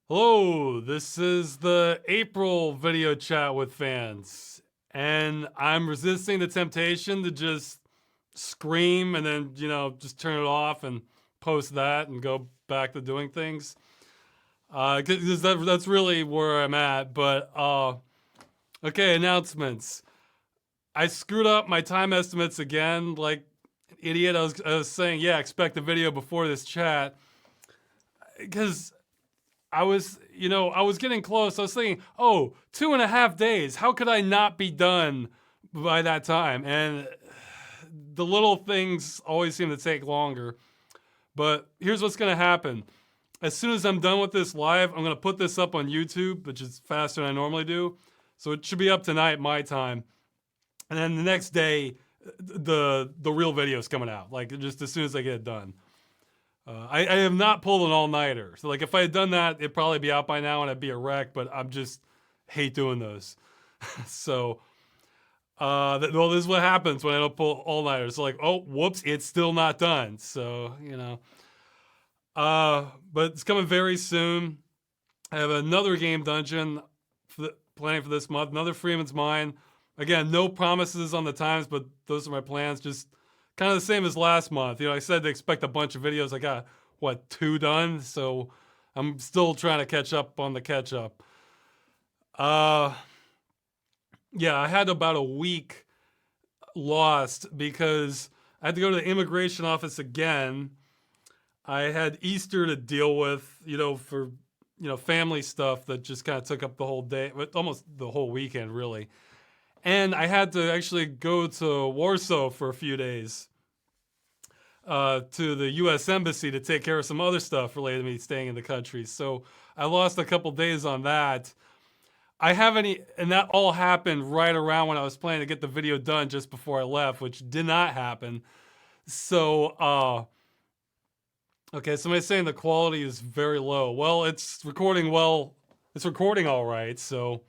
Hello, this is the April video chat with fans, and I'm resisting the temptation to just scream and then, just turn it off and post that and go back to doing things. 'Cause that's really where I'm at. But, okay, announcements. I screwed up my time estimates again, like an idiot. I was saying, yeah, expect a video before this chat. Because I was getting close. I was thinking, oh, 2.5 days. How could I not be done by that time? And the little things always seem to take longer. But here's what's going to happen. As soon as I'm done with this live, I'm going to put this up on YouTube, which is faster than I normally do. So it should be up tonight, my time. And then the next day, the real video is coming out, like just as soon as I get it done. I have not pulled an all-nighter. So, like, if I had done that, it'd probably be out by now and I'd be a wreck, but I'm just hate doing those. So, well, this is what happens when I don't pull all-nighters. So, like, oh, whoops, it's still not done. So, but it's coming very soon. I have another game dungeon planning for this month, another Freeman's Mine. Again, no promises on the times, but those are my plans. Just kind of the same as last month. I said to expect a bunch of videos. I got, 2 done? So I'm still trying to catch up on the catch up. Yeah, I had about a week lost because I had to go to the immigration office again. I had Easter to deal with, for, family stuff that just kind of took up the whole day, almost the whole weekend, really. And I had to actually go to Warsaw for a few days to the U.S. Embassy to take care of some other stuff related to me staying in the country. So I lost a couple days on that. I haven't, and that all happened right around when I was planning to get the video done just before I left, which did not happen. So, okay, somebody's saying the quality is very low. Well, it's recording all right. So,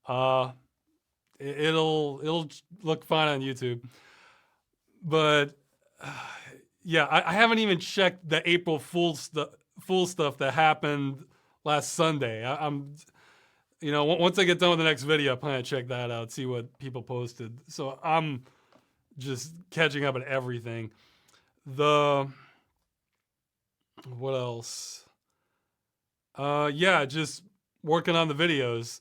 uh, it'll look fine on YouTube. But yeah, I haven't even checked the April Fool stuff that happened last Sunday. I'm once I get done with the next video, I plan to check that out, see what people posted. So I'm just catching up on everything. What else? Yeah, just working on the videos.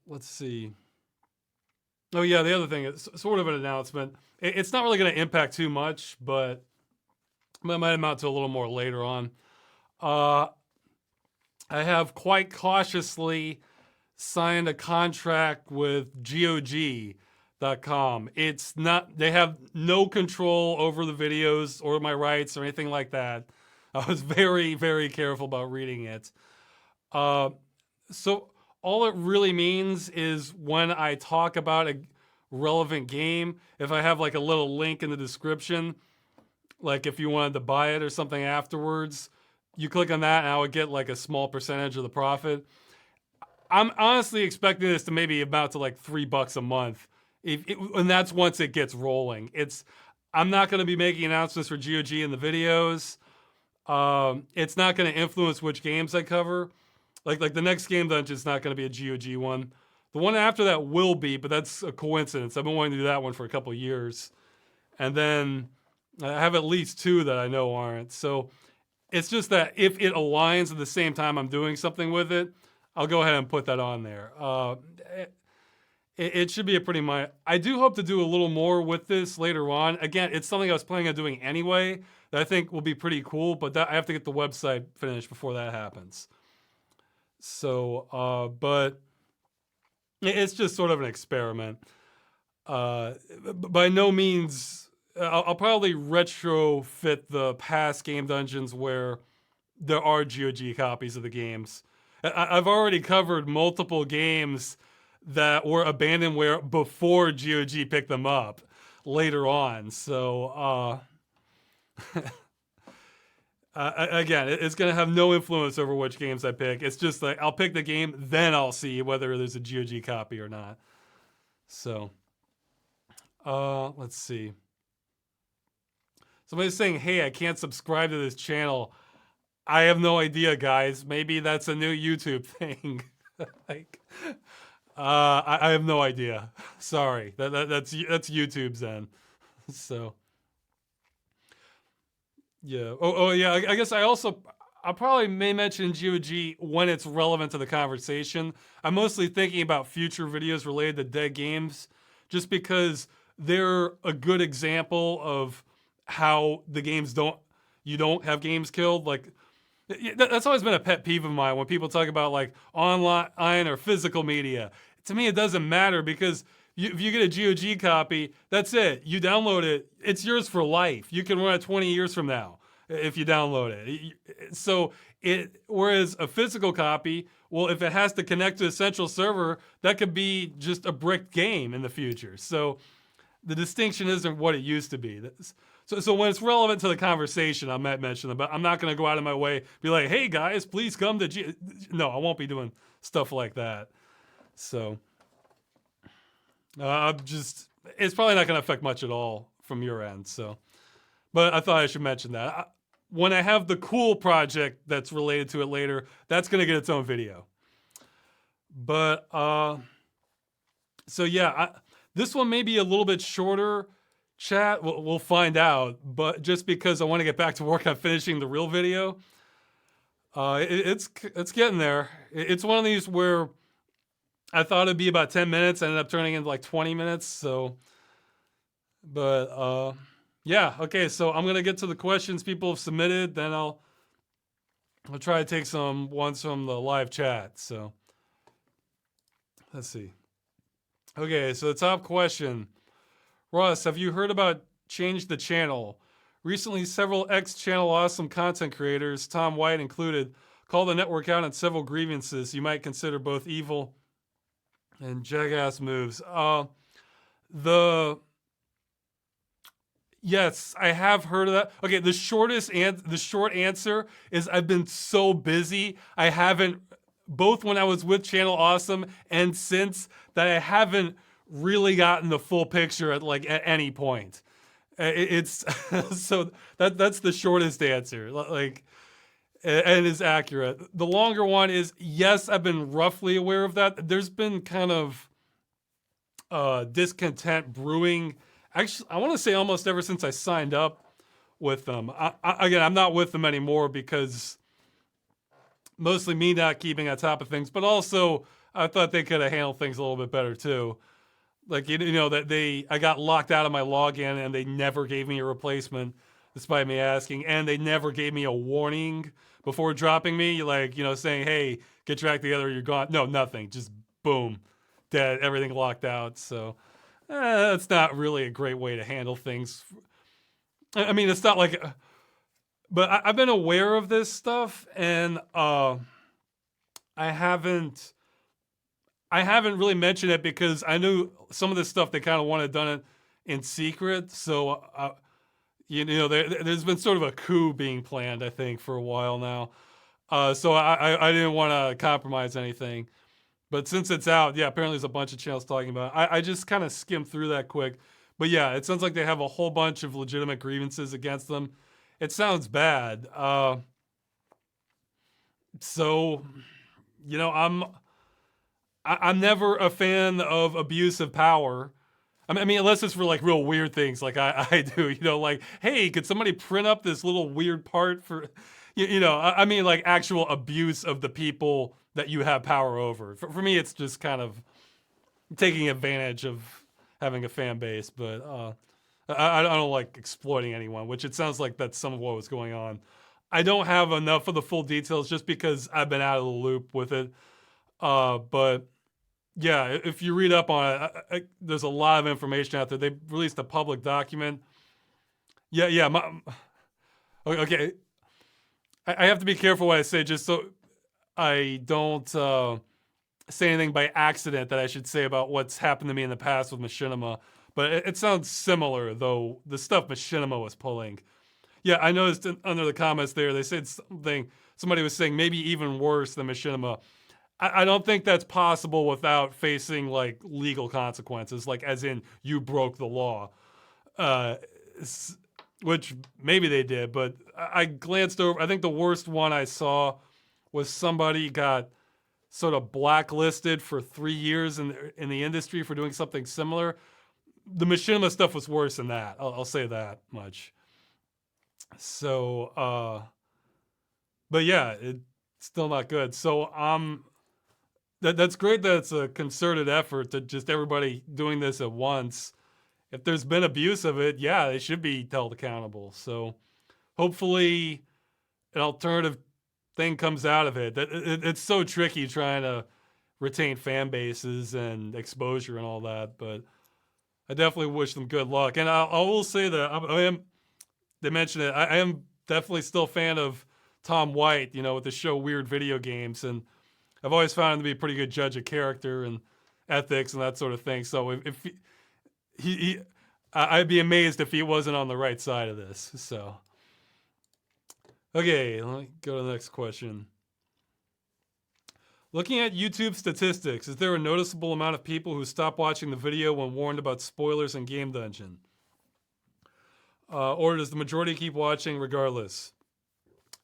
Let's see. Oh yeah, the other thing is sort of an announcement. It's not really going to impact too much, but it might amount to a little more later on. I have quite cautiously signed a contract with GOG.com. It's not, they have no control over the videos or my rights or anything like that. I was very, very careful about reading it. So all it really means is when I talk about a relevant game, if I have like a little link in the description, like if you wanted to buy it or something afterwards, you click on that and I would get like a small percentage of the profit. I'm honestly expecting this to maybe amount to like $3 a month. And that's once it gets rolling. I'm not going to be making announcements for GOG in the videos. It's not going to influence which games I cover. Like the next game dungeon is not going to be a GOG one. The one after that will be, but that's a coincidence. I've been wanting to do that one for a couple of years. And then I have at least 2 that I know aren't. So it's just that if it aligns at the same time I'm doing something with it, I'll go ahead and put that on there. It should be a pretty minor. I do hope to do a little more with this later on. Again, it's something I was planning on doing anyway that I think will be pretty cool, but I have to get the website finished before that happens. So, but it's just sort of an experiment. By no means, I'll probably retrofit the past game dungeons where there are GOG copies of the games. I've already covered multiple games that were abandonware before GOG picked them up later on. So, again, it's going to have no influence over which games I pick. It's just like I'll pick the game, then I'll see whether there's a GOG copy or not. So, let's see. Somebody's saying, hey, I can't subscribe to this channel. I have no idea, guys. Maybe that's a new YouTube thing. like, I have no idea. Sorry, that's YouTube's end. So yeah. Oh yeah. I guess I probably may mention GOG when it's relevant to the conversation. I'm mostly thinking about future videos related to dead games, just because they're a good example of how the games don't you don't have games killed. Like that's always been a pet peeve of mine when people talk about like online or physical media. To me, it doesn't matter because if you get a GOG copy, that's it. You download it, it's yours for life. You can run it 20 years from now if you download it. So whereas a physical copy, well, if it has to connect to a central server, that could be just a bricked game in the future. So the distinction isn't what it used to be. So when it's relevant to the conversation, I might mention them, but I'm not going to go out of my way be like, hey guys, please come to No, I won't be doing stuff like that. So it's probably not going to affect much at all from your end. So, but I thought I should mention that. When I have the cool project that's related to it later, that's going to get its own video. But so yeah, this one may be a little bit shorter. Chat, we'll find out. But just because I want to get back to work on finishing the real video, it's getting there. It's one of these where I thought it'd be about 10 minutes, ended up turning into like 20 minutes. So, but yeah, okay. So I'm gonna get to the questions people have submitted. Then I'll try to take some ones from the live chat. So let's see. Okay, so the top question. Ross, have you heard about Change the Channel? Recently, several ex-Channel Awesome content creators, Tom White included, called the network out on several grievances you might consider both evil and jackass moves. Yes, I have heard of that. Okay, the short answer is I've been so busy. I haven't, both when I was with Channel Awesome and since, that I haven't really gotten the full picture at any point. It's so that's the shortest answer. And is accurate. The longer one is yes, I've been roughly aware of that. There's been kind of discontent brewing. Actually, I want to say almost ever since I signed up with them. Again, I'm not with them anymore because mostly me not keeping on top of things, but also I thought they could have handled things a little bit better too. Like that I got locked out of my login and they never gave me a replacement despite me asking, and they never gave me a warning before dropping me, saying, hey, get your act together, you're gone. No, nothing, just boom, dead, everything locked out. So that's not really a great way to handle things. I mean, it's not like, but I've been aware of this stuff, and I haven't really mentioned it because I knew some of this stuff they kind of wanted done it in secret. So, there's been sort of a coup being planned, I think, for a while now. So I didn't want to compromise anything. But since it's out, yeah, apparently there's a bunch of channels talking about it. I just kind of skimmed through that quick. But yeah, it sounds like they have a whole bunch of legitimate grievances against them. It sounds bad. So, I'm never a fan of abuse of power. I mean, unless it's for like real weird things, like I do. Like, hey, could somebody print up this little weird part for, I mean, like actual abuse of the people that you have power over. For me, it's just kind of taking advantage of having a fan base. But I don't like exploiting anyone, which it sounds like that's some of what was going on. I don't have enough of the full details just because I've been out of the loop with it. But yeah, if you read up on it, there's a lot of information out there. They released a public document. Yeah. Okay. I have to be careful what I say, just so I don't say anything by accident that I should say about what's happened to me in the past with Machinima. But it sounds similar, though, the stuff Machinima was pulling. Yeah, I noticed under the comments there, they said somebody was saying maybe even worse than Machinima. I don't think that's possible without facing like legal consequences, like as in you broke the law. which maybe they did, but I glanced over. I think the worst one I saw was somebody got sort of blacklisted for 3 years in the industry for doing something similar. The machinima stuff was worse than that. I'll say that much. So, but yeah, it's still not good. So that's great that it's a concerted effort to just everybody doing this at once. If there's been abuse of it, yeah, they should be held accountable. So hopefully an alternative thing comes out of it. It's so tricky trying to retain fan bases and exposure and all that, but I definitely wish them good luck. And I will say that they mentioned it, I am definitely still a fan of Tom White, with the show Weird Video Games, and I've always found him to be a pretty good judge of character and ethics and that sort of thing. So if he I'd be amazed if he wasn't on the right side of this. So, okay, let me go to the next question. Looking at YouTube statistics, is there a noticeable amount of people who stop watching the video when warned about spoilers in Game Dungeon? Or does the majority keep watching regardless?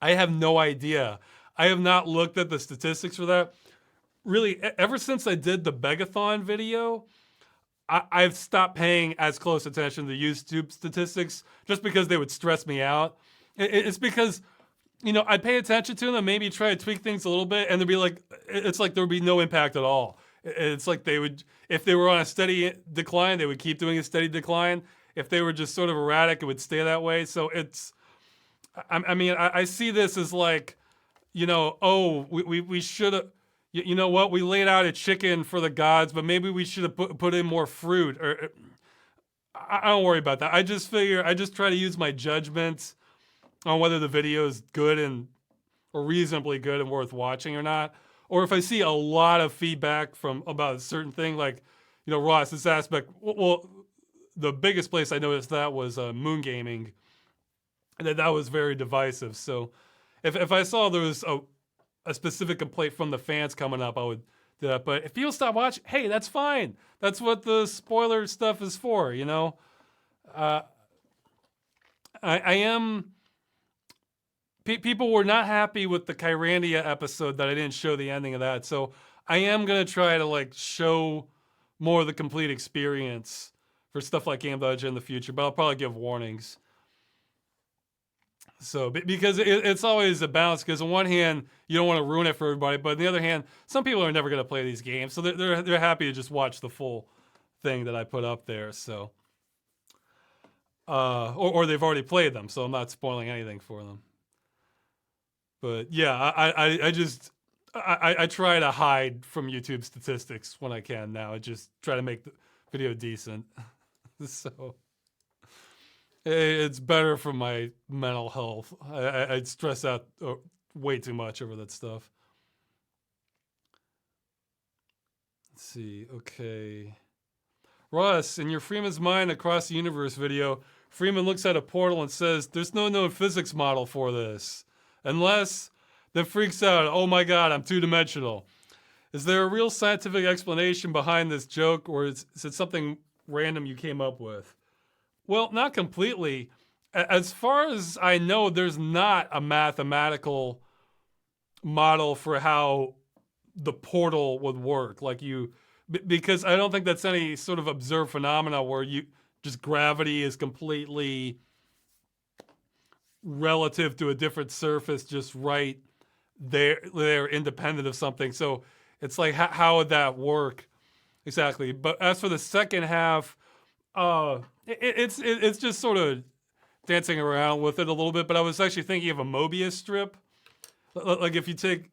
I have no idea. I have not looked at the statistics for that. Really, ever since I did the Begathon video, I've stopped paying as close attention to YouTube statistics just because they would stress me out. It's because, I'd pay attention to them, maybe try to tweak things a little bit, and it's like there would be no impact at all. It's like if they were on a steady decline, they would keep doing a steady decline. If they were just sort of erratic, it would stay that way. So I see this as like, we should have, you know what, we laid out a chicken for the gods, but maybe we should have put in more fruit. Or I don't worry about that. I just try to use my judgment on whether the video is good or reasonably good and worth watching or not. Or if I see a lot of feedback about a certain thing, like, Ross, this aspect, well, the biggest place I noticed that was Moon Gaming, and that was very divisive. So if I saw there was a specific complaint from the fans coming up, I would do that. But if people stop watching, hey, that's fine. That's what the spoiler stuff is for, I am... People were not happy with the Kyrandia episode that I didn't show the ending of that. So I am going to try to show more of the complete experience for stuff like Game Dungeon in the future, but I'll probably give warnings. So, because it's always a balance, because on one hand, you don't want to ruin it for everybody, but on the other hand, some people are never going to play these games, so they're happy to just watch the full thing that I put up there. So, or they've already played them, so I'm not spoiling anything for them. But yeah, I try to hide from YouTube statistics when I can now. I just try to make the video decent. So it's better for my mental health. I'd stress out way too much over that stuff. Let's see. Okay. Russ, in your Freeman's Mind Across the Universe video, Freeman looks at a portal and says, "There's no known physics model for this. Unless," then freaks out, "Oh my God, I'm two-dimensional." Is there a real scientific explanation behind this joke, or is it something random you came up with? Well, not completely. As far as I know, there's not a mathematical model for how the portal would work. Because I don't think that's any sort of observed phenomena where just gravity is completely relative to a different surface, just right there independent of something. So it's like, how would that work exactly? But as for the second half, it's just sort of dancing around with it a little bit. But I was actually thinking of a Mobius strip. Like if you take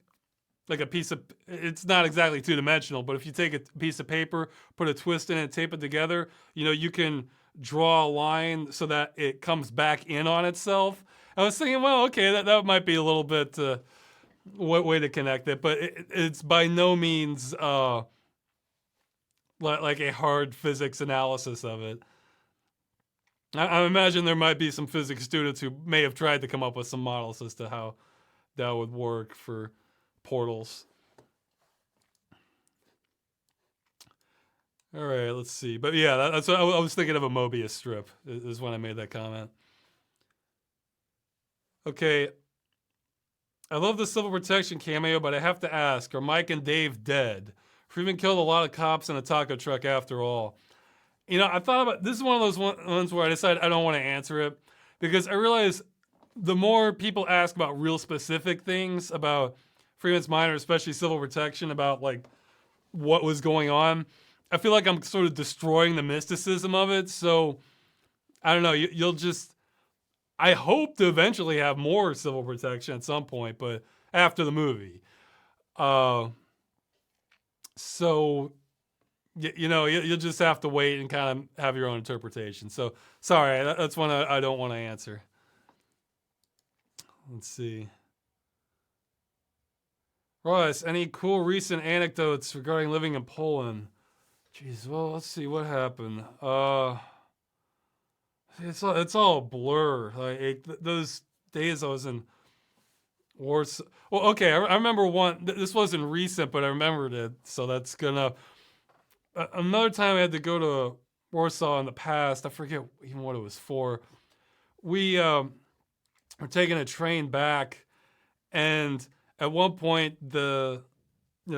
like a piece of, it's not exactly two-dimensional, but if you take a piece of paper, put a twist in it, tape it together, you can draw a line so that it comes back in on itself. I was thinking, well, okay, that might be a little bit what way to connect it, but it's by no means like a hard physics analysis of it. I imagine there might be some physics students who may have tried to come up with some models as to how that would work for portals. All right, let's see. But yeah, that's what I was thinking of. A Mobius strip is when I made that comment. Okay, I love the civil protection cameo, but I have to ask: are Mike and Dave dead? Freeman killed a lot of cops in a taco truck after all. I thought about this is one of those ones where I decided I don't want to answer it because I realize the more people ask about real specific things about Freeman's mind, or especially civil protection, about like what was going on, I feel like I'm sort of destroying the mysticism of it. So I don't know. You'll just. I hope to eventually have more civil protection at some point, but after the movie. Uh, so you'll just have to wait and kind of have your own interpretation. So sorry, that's one I don't want to answer. Let's see. Ross, any cool recent anecdotes regarding living in Poland? Jeez, well, let's see what happened. It's all a blur. Like those days I was in Warsaw. Well, okay, I remember one. This wasn't recent, but I remembered it. So that's gonna. Another time I had to go to Warsaw in the past. I forget even what it was for. We were taking a train back, and at one point the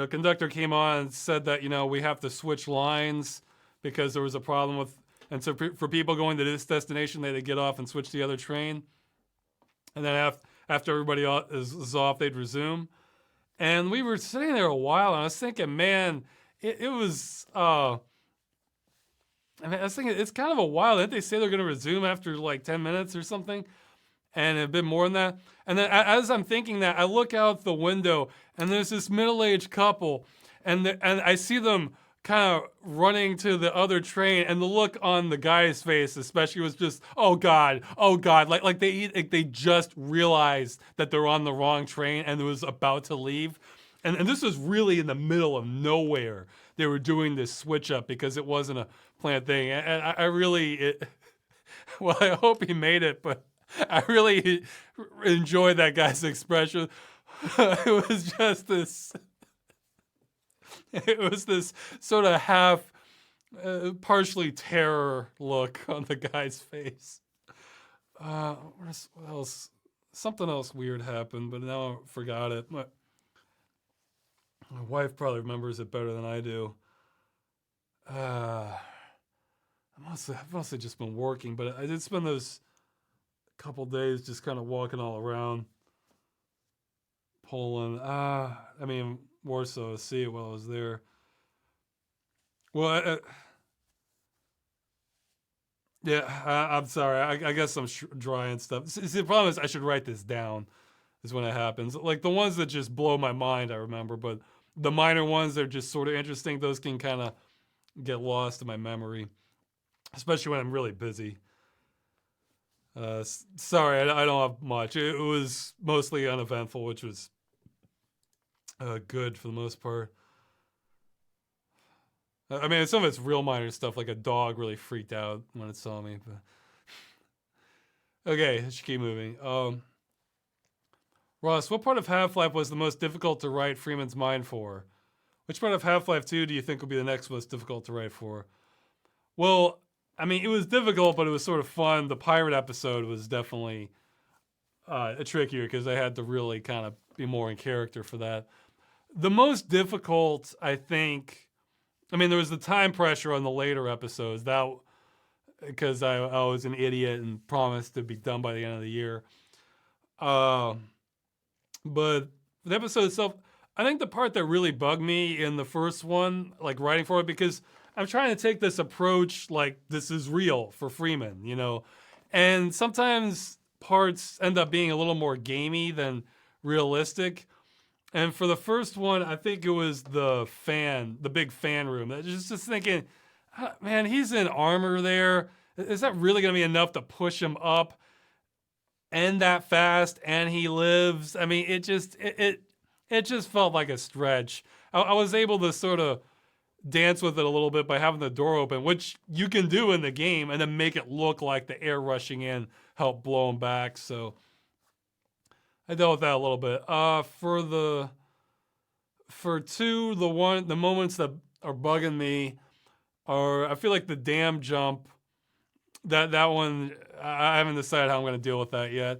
conductor came on and said that we have to switch lines because there was a problem with, and so for people going to this destination they had to get off and switch to the other train, and then after everybody is off they'd resume, and we were sitting there a while and I was thinking, man, it was I was thinking it's kind of a while. Didn't they say they're going to resume after like 10 minutes or something? And a bit more than that. And then as I'm thinking that, I look out the window and there's this middle-aged couple, and I see them kind of running to the other train, and the look on the guy's face especially was just, oh god, like they just realized that they're on the wrong train and it was about to leave. And this was really in the middle of nowhere. They were doing this switch up because it wasn't a planned thing. And I really, well, I hope he made it, but I really enjoyed that guy's expression. It was just this. It was this sort of half, partially terror look on the guy's face. What else? Something else weird happened, but now I forgot it. My wife probably remembers it better than I do. I've mostly just been working, but I did spend those couple days just kind of walking all around Poland. Warsaw, see it while I was there. Well, yeah, I'm sorry. I guess I'm dry and stuff. See, the problem is I should write this down. Is when it happens. Like the ones that just blow my mind, I remember, but the minor ones that are just sort of interesting, those can kind of get lost in my memory, especially when I'm really busy. Sorry, I don't have much. It was mostly uneventful, which was good for the most part. I mean, some of it's real minor stuff, like a dog really freaked out when it saw me. But okay, let's keep moving. Ross, what part of Half-Life was the most difficult to write Freeman's mind for? Which part of Half-Life 2 do you think will be the next most difficult to write for? Well, I mean, it was difficult, but it was sort of fun. The pirate episode was definitely trickier because I had to really kind of be more in character for that. The most difficult, I think, I mean, there was the time pressure on the later episodes, that because I was an idiot and promised to be done by the end of the year. But the episode itself, I think the part that really bugged me in the first one, like writing for it, because I'm trying to take this approach like this is real for Freeman, and sometimes parts end up being a little more gamey than realistic. And for the first one, I think it was the big fan room. Just thinking, man, he's in armor there. Is that really going to be enough to push him up? And that fast, and he lives. I mean, it just felt like a stretch. I was able to sort of dance with it a little bit by having the door open, which you can do in the game, and then make it look like the air rushing in helped blow him back. So I dealt with that a little bit. For two, the moments that are bugging me are, I feel like the dam jump. That one, I haven't decided how I'm going to deal with that yet.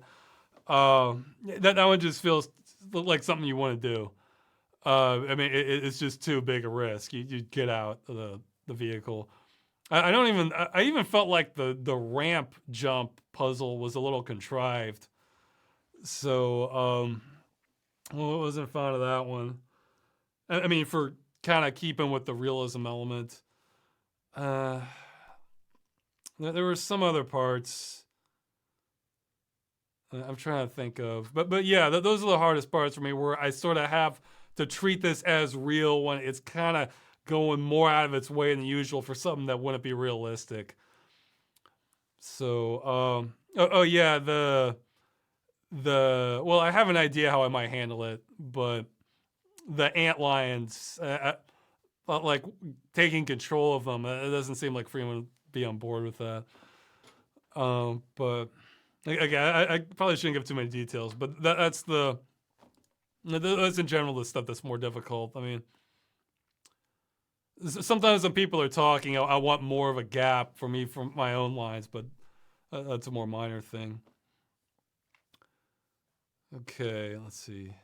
That one just feels like something you want to do. I mean, it's just too big a risk. You get out of the vehicle. I don't even. I even felt like the ramp jump puzzle was a little contrived. So, well, I wasn't a fan of that one. I mean, for kind of keeping with the realism element. Uh, there were some other parts I'm trying to think of, but yeah, those are the hardest parts for me, where I sort of have to treat this as real when it's kind of going more out of its way than usual for something that wouldn't be realistic. So, oh yeah, the well, I have an idea how I might handle it, but the ant lions, like taking control of them, it doesn't seem like Freeman would be on board with that. But again, I probably shouldn't give too many details, but that's in general the stuff that's more difficult. I mean, sometimes when people are talking, I want more of a gap for me from my own lines, but that's a more minor thing. Okay, let's see.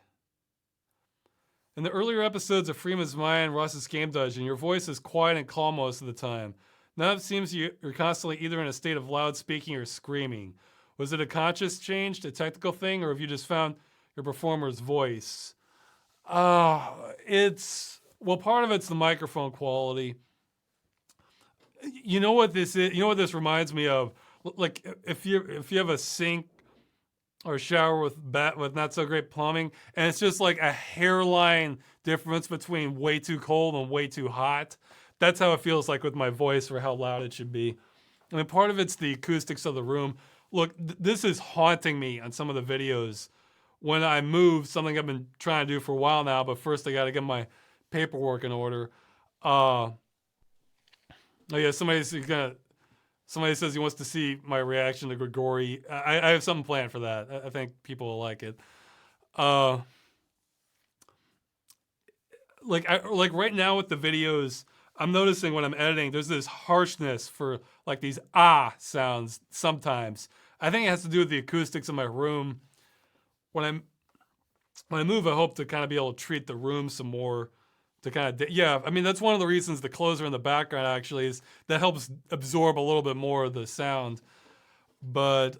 In the earlier episodes of Freeman's Mind, Ross's Game Dungeon, your voice is quiet and calm most of the time. Now it seems you're constantly either in a state of loud speaking or screaming. Was it a conscious change, a technical thing, or have you just found your performer's voice? It's, well, part of it's the microphone quality. You know what this is? You know what this reminds me of? Like if you have a sink or shower with not so great plumbing, and it's just like a hairline difference between way too cold and way too hot. That's how it feels like with my voice, for how loud it should be. I mean, part of it's the acoustics of the room. Look, this is haunting me on some of the videos. When I move, something I've been trying to do for a while now, but first I got to get my paperwork in order. Oh yeah, somebody says he wants to see my reaction to Grigori. I have something planned for that. I think people will like it. Like right now with the videos, I'm noticing when I'm editing, there's this harshness for like these sounds sometimes. I think it has to do with the acoustics in my room. When I move, I hope to kind of be able to treat the room some more. To kind of, yeah, I mean, that's one of the reasons the closer in the background actually is that helps absorb a little bit more of the sound. But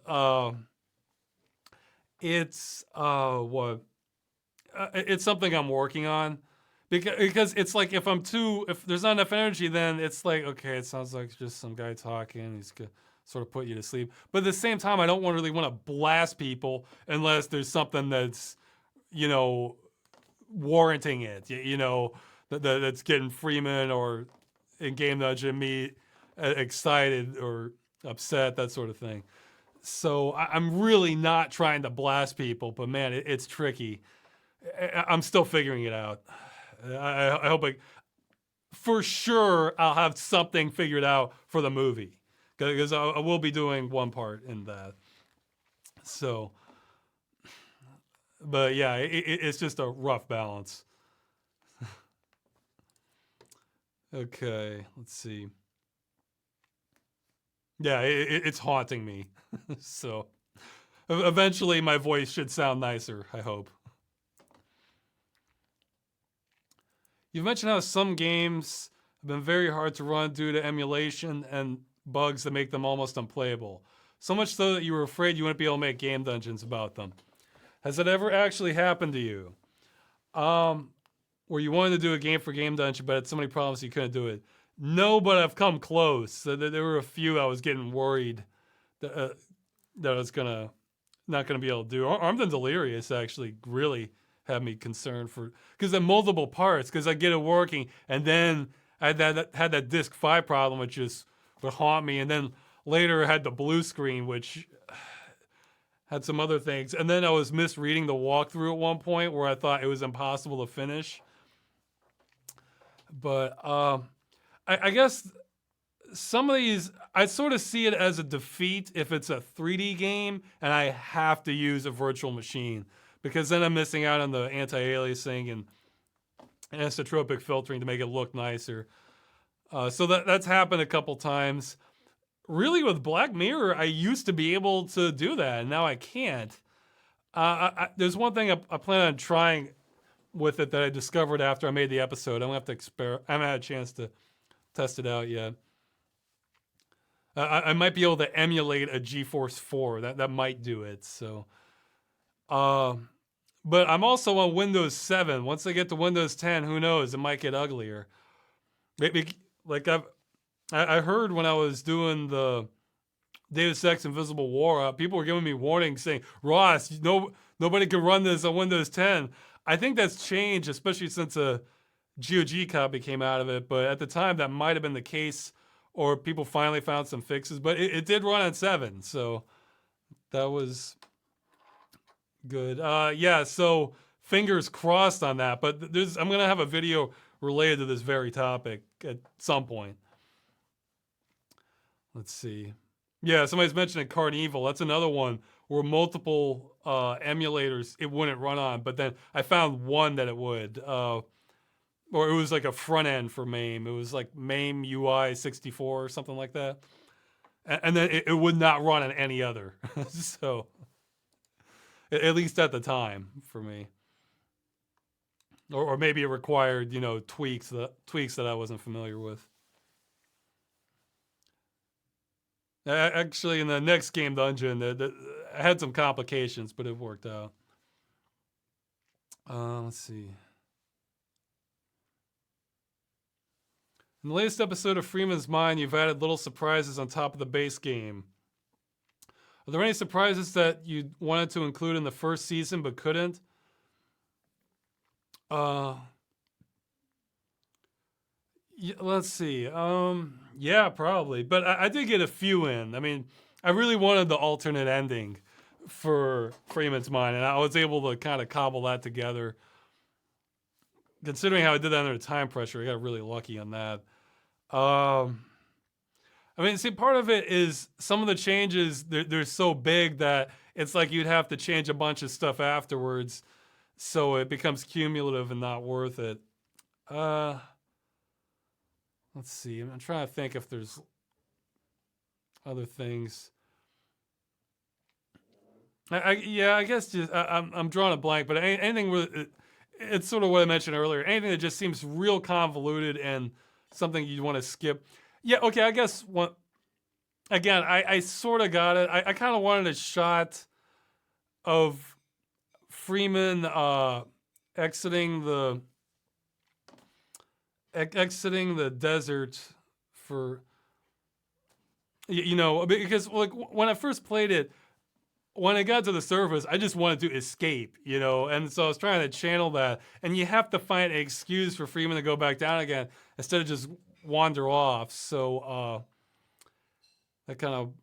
it's it's something I'm working on, because it's like if there's not enough energy, then it's like, okay, it sounds like just some guy talking. He's gonna sort of put you to sleep. But at the same time, I don't really want to blast people unless there's something that's, warranting it. That's getting Freeman or in Game Dungeon me excited or upset, that sort of thing. So I'm really not trying to blast people, but man, it's tricky. I'm still figuring it out. I hope for sure I'll have something figured out for the movie, because I will be doing one part in that. So, but yeah, it's just a rough balance. Okay, let's see. Yeah, it's haunting me. So eventually my voice should sound nicer, I hope. You've mentioned how some games have been very hard to run due to emulation and bugs that make them almost unplayable. So much so that you were afraid you wouldn't be able to make game dungeons about them. Has it ever actually happened to you? Where you wanted to do a game for Game Dungeon, but had so many problems you couldn't do it? No, but I've come close. There were a few I was getting worried that I was not gonna be able to do. Armed and Delirious actually really had me concerned because the multiple parts. Because I get it working, and then I had that disc 5 problem, which just would haunt me, and then later I had the blue screen, which had some other things, and then I was misreading the walkthrough at one point where I thought it was impossible to finish. But I guess some of these, I sort of see it as a defeat if it's a 3D game and I have to use a virtual machine, because then I'm missing out on the anti-aliasing and anisotropic filtering to make it look nicer. So that's happened a couple times. Really, with Black Mirror, I used to be able to do that, and now I can't. There's one thing I plan on trying with it that I discovered after I made the episode. I'm gonna have to I haven't had a chance to test it out yet. I might be able to emulate a GeForce 4. That might do it. So, uh, but I'm also on Windows 7. Once I get to Windows 10, who knows? It might get uglier. Maybe like I heard when I was doing the Deus Ex Invisible War, people were giving me warnings saying, Ross, nobody can run this on Windows 10. I think that's changed, especially since a GOG copy came out of it. But at the time, that might have been the case, or people finally found some fixes. But it did run on 7, so that was good. Yeah, so fingers crossed on that. But I'm going to have a video related to this very topic at some point. Let's see. Yeah, somebody's mentioning Carnival. That's another one where multiple emulators it wouldn't run on, but then I found one that it would. Or it was like a front end for MAME. It was like MAME UI 64 or something like that. And then it would not run on any other. So, at least at the time for me. Or maybe it required, tweaks that I wasn't familiar with. Actually, in the next game dungeon, I had some complications, but it worked out. Let's see. In the latest episode of Freeman's Mind, you've added little surprises on top of the base game. Are there any surprises that you wanted to include in the first season but couldn't? Let's see. Yeah, probably. But I did get a few in. I mean, I really wanted the alternate ending for Freeman's Mind, and I was able to kind of cobble that together. Considering how I did that under time pressure, I got really lucky on that. I mean, see, part of it is some of the changes, they're so big that it's like you'd have to change a bunch of stuff afterwards, so it becomes cumulative and not worth it. Let's see. I'm trying to think if there's other things. I guess just I'm drawing a blank, but anything with it's sort of what I mentioned earlier. Anything that just seems real convoluted and something you want to skip. Yeah, okay. I guess again, I sort of got it. I kind of wanted a shot of Freeman exiting the desert for because like when I first played it, when I got to the surface, I just wanted to escape, and so I was trying to channel that, and you have to find an excuse for Freeman to go back down again instead of just wander off. So that kind of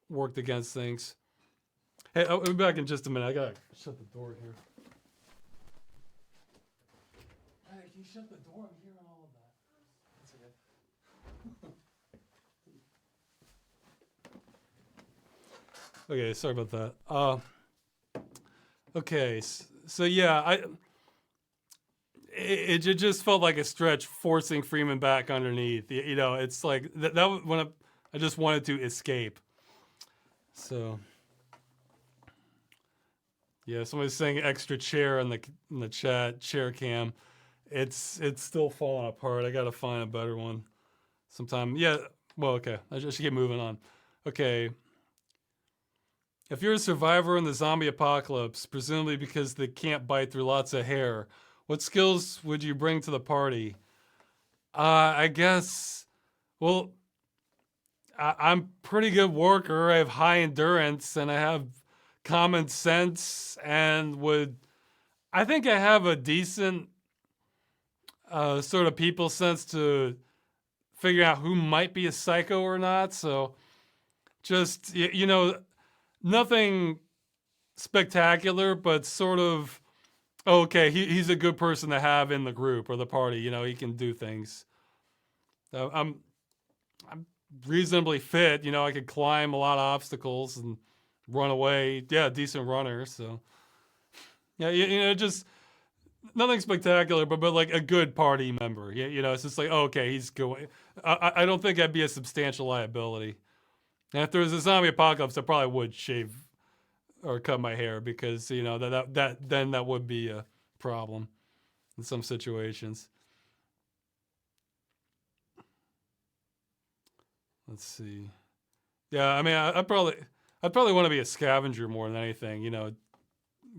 worked against things. Hey, I'll be back in just a minute. I gotta shut the door here. Hey, can you shut the door? I'm hearing all of that. That's okay. Okay, sorry about that. Okay, so yeah, it just felt like a stretch forcing Freeman back underneath. It's like that was when I just wanted to escape. So yeah, somebody's saying extra chair in the chat, chair cam. It's still falling apart. I gotta find a better one sometime. Yeah, well, okay. I should keep moving on. Okay. If you're a survivor in the zombie apocalypse, presumably because they can't bite through lots of hair, what skills would you bring to the party? I guess, well, I'm pretty good worker. I have high endurance and I have common sense and I think I have a decent sort of people sense to figure out who might be a psycho or not. So just, nothing spectacular, but sort of, okay, he's a good person to have in the group or the party. He can do things. I'm reasonably fit. I could climb a lot of obstacles and run away. Yeah, decent runner. So yeah, just nothing spectacular, but like a good party member. Yeah, it's just like, okay, he's good. I don't think I'd be a substantial liability. And if there was a zombie apocalypse, I probably would shave or cut my hair because you know that then that would be a problem in some situations. Let's see. Yeah, I mean, I'd probably want to be a scavenger more than anything, you know,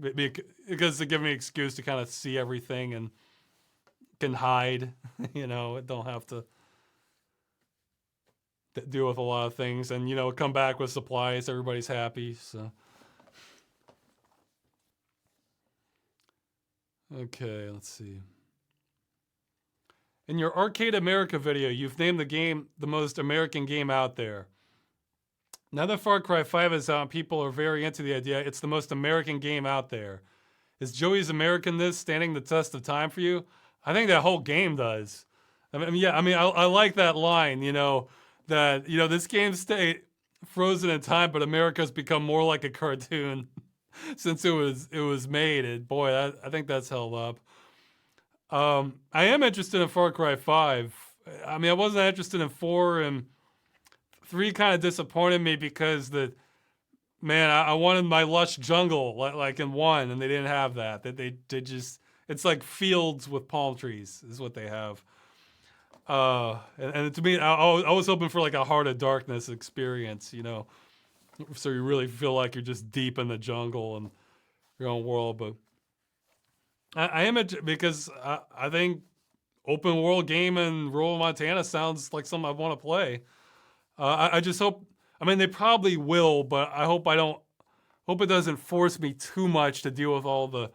because it gives me an excuse to kind of see everything and can hide, you know, don't have to deal with a lot of things, and you know, come back with supplies. Everybody's happy. So, okay, let's see. In your Arcade America video, you've named the game the most American game out there. Now that Far Cry 5 is out, people are very into the idea it's the most American game out there. Is Joey's Americanness standing the test of time for you? I think that whole game does. I mean, yeah, I mean, I like that line, you know, that, you know, this game stayed frozen in time, but America's become more like a cartoon since it was made. And boy, I think that's held up. I am interested in Far Cry 5. I mean, I wasn't interested in 4, and 3 kind of disappointed me because man, I wanted my lush jungle like in 1, and they didn't have that. That they just, it's like fields with palm trees is what they have. And to me, I was hoping for like a Heart of Darkness experience, you know, so you really feel like you're just deep in the jungle and your own world. But I am because I think open world game in rural Montana sounds like something I want to play. I just hope. I mean, they probably will, but I hope hope it doesn't force me too much to deal with all the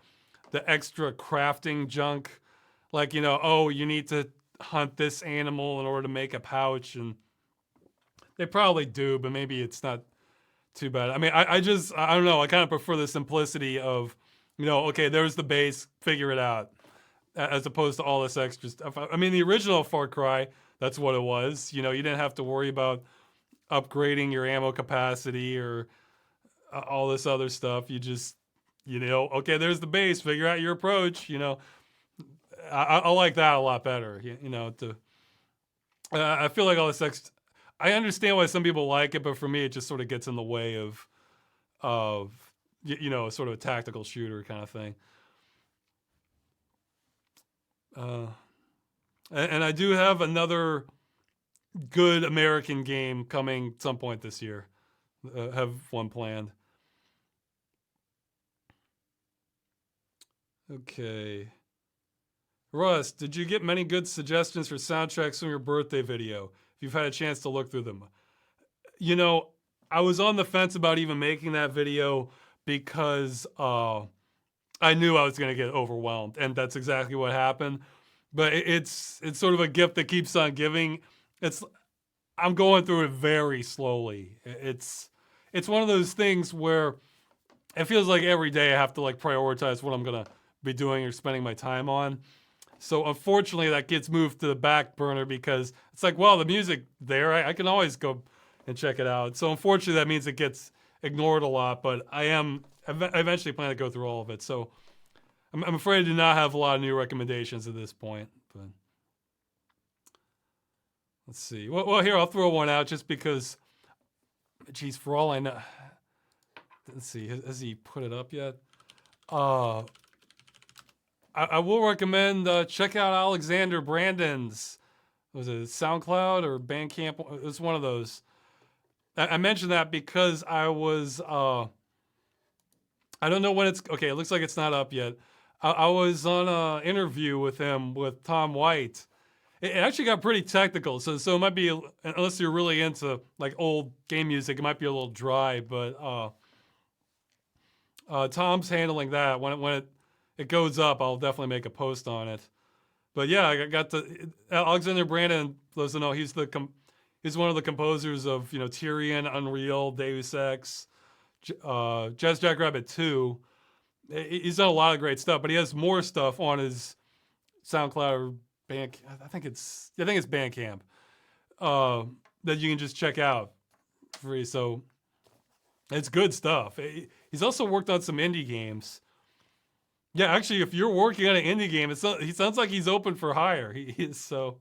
extra crafting junk. Like, you know, oh, you need to hunt this animal in order to make a pouch, and they probably do, but maybe it's not too bad. I mean, I don't know. I kind of prefer the simplicity of, you know, okay, there's the base, figure it out, as opposed to all this extra stuff. I mean, the original Far Cry, that's what it was. You know, you didn't have to worry about upgrading your ammo capacity or all this other stuff. You just, you know, okay, there's the base, figure out your approach. You know, I like that a lot better. You know, I feel like all this I understand why some people like it, but for me, it just sort of gets in the way of you know, sort of a tactical shooter kind of thing. And I do have another good American game coming some point this year. Have one planned. Okay. Russ, did you get many good suggestions for soundtracks from your birthday video? If you've had a chance to look through them. You know, I was on the fence about even making that video because I knew I was going to get overwhelmed, and that's exactly what happened. But it's sort of a gift that keeps on giving. I'm going through it very slowly. It's one of those things where it feels like every day I have to like prioritize what I'm gonna be doing or spending my time on. So unfortunately, that gets moved to the back burner because it's like, well, the music there, I can always go and check it out. So unfortunately, that means it gets ignored a lot. But I eventually plan to go through all of it. So I'm afraid I do not have a lot of new recommendations at this point. But let's see. Well, here, I'll throw one out just because, geez, for all I know. Let's see, has he put it up yet? I will recommend check out Alexander Brandon's, was it SoundCloud or Bandcamp? It was one of those. I mentioned that because I was, I don't know when it's, okay, it looks like it's not up yet. I was on an interview with him with Tom White. It actually got pretty technical, so it might be, unless you're really into like old game music, it might be a little dry, but Tom's handling that. When it goes up, I'll definitely make a post on it. But yeah, I got Alexander Brandon. Those who know, he's one of the composers of, you know, Tyrion, Unreal, Deus Ex, Jazz Jackrabbit 2. He's done a lot of great stuff, but he has more stuff on his SoundCloud or Band. I think it's Bandcamp that you can just check out free. So it's good stuff. He's also worked on some indie games. Yeah, actually, if you're working on an indie game, he sounds like he's open for hire. He is, so,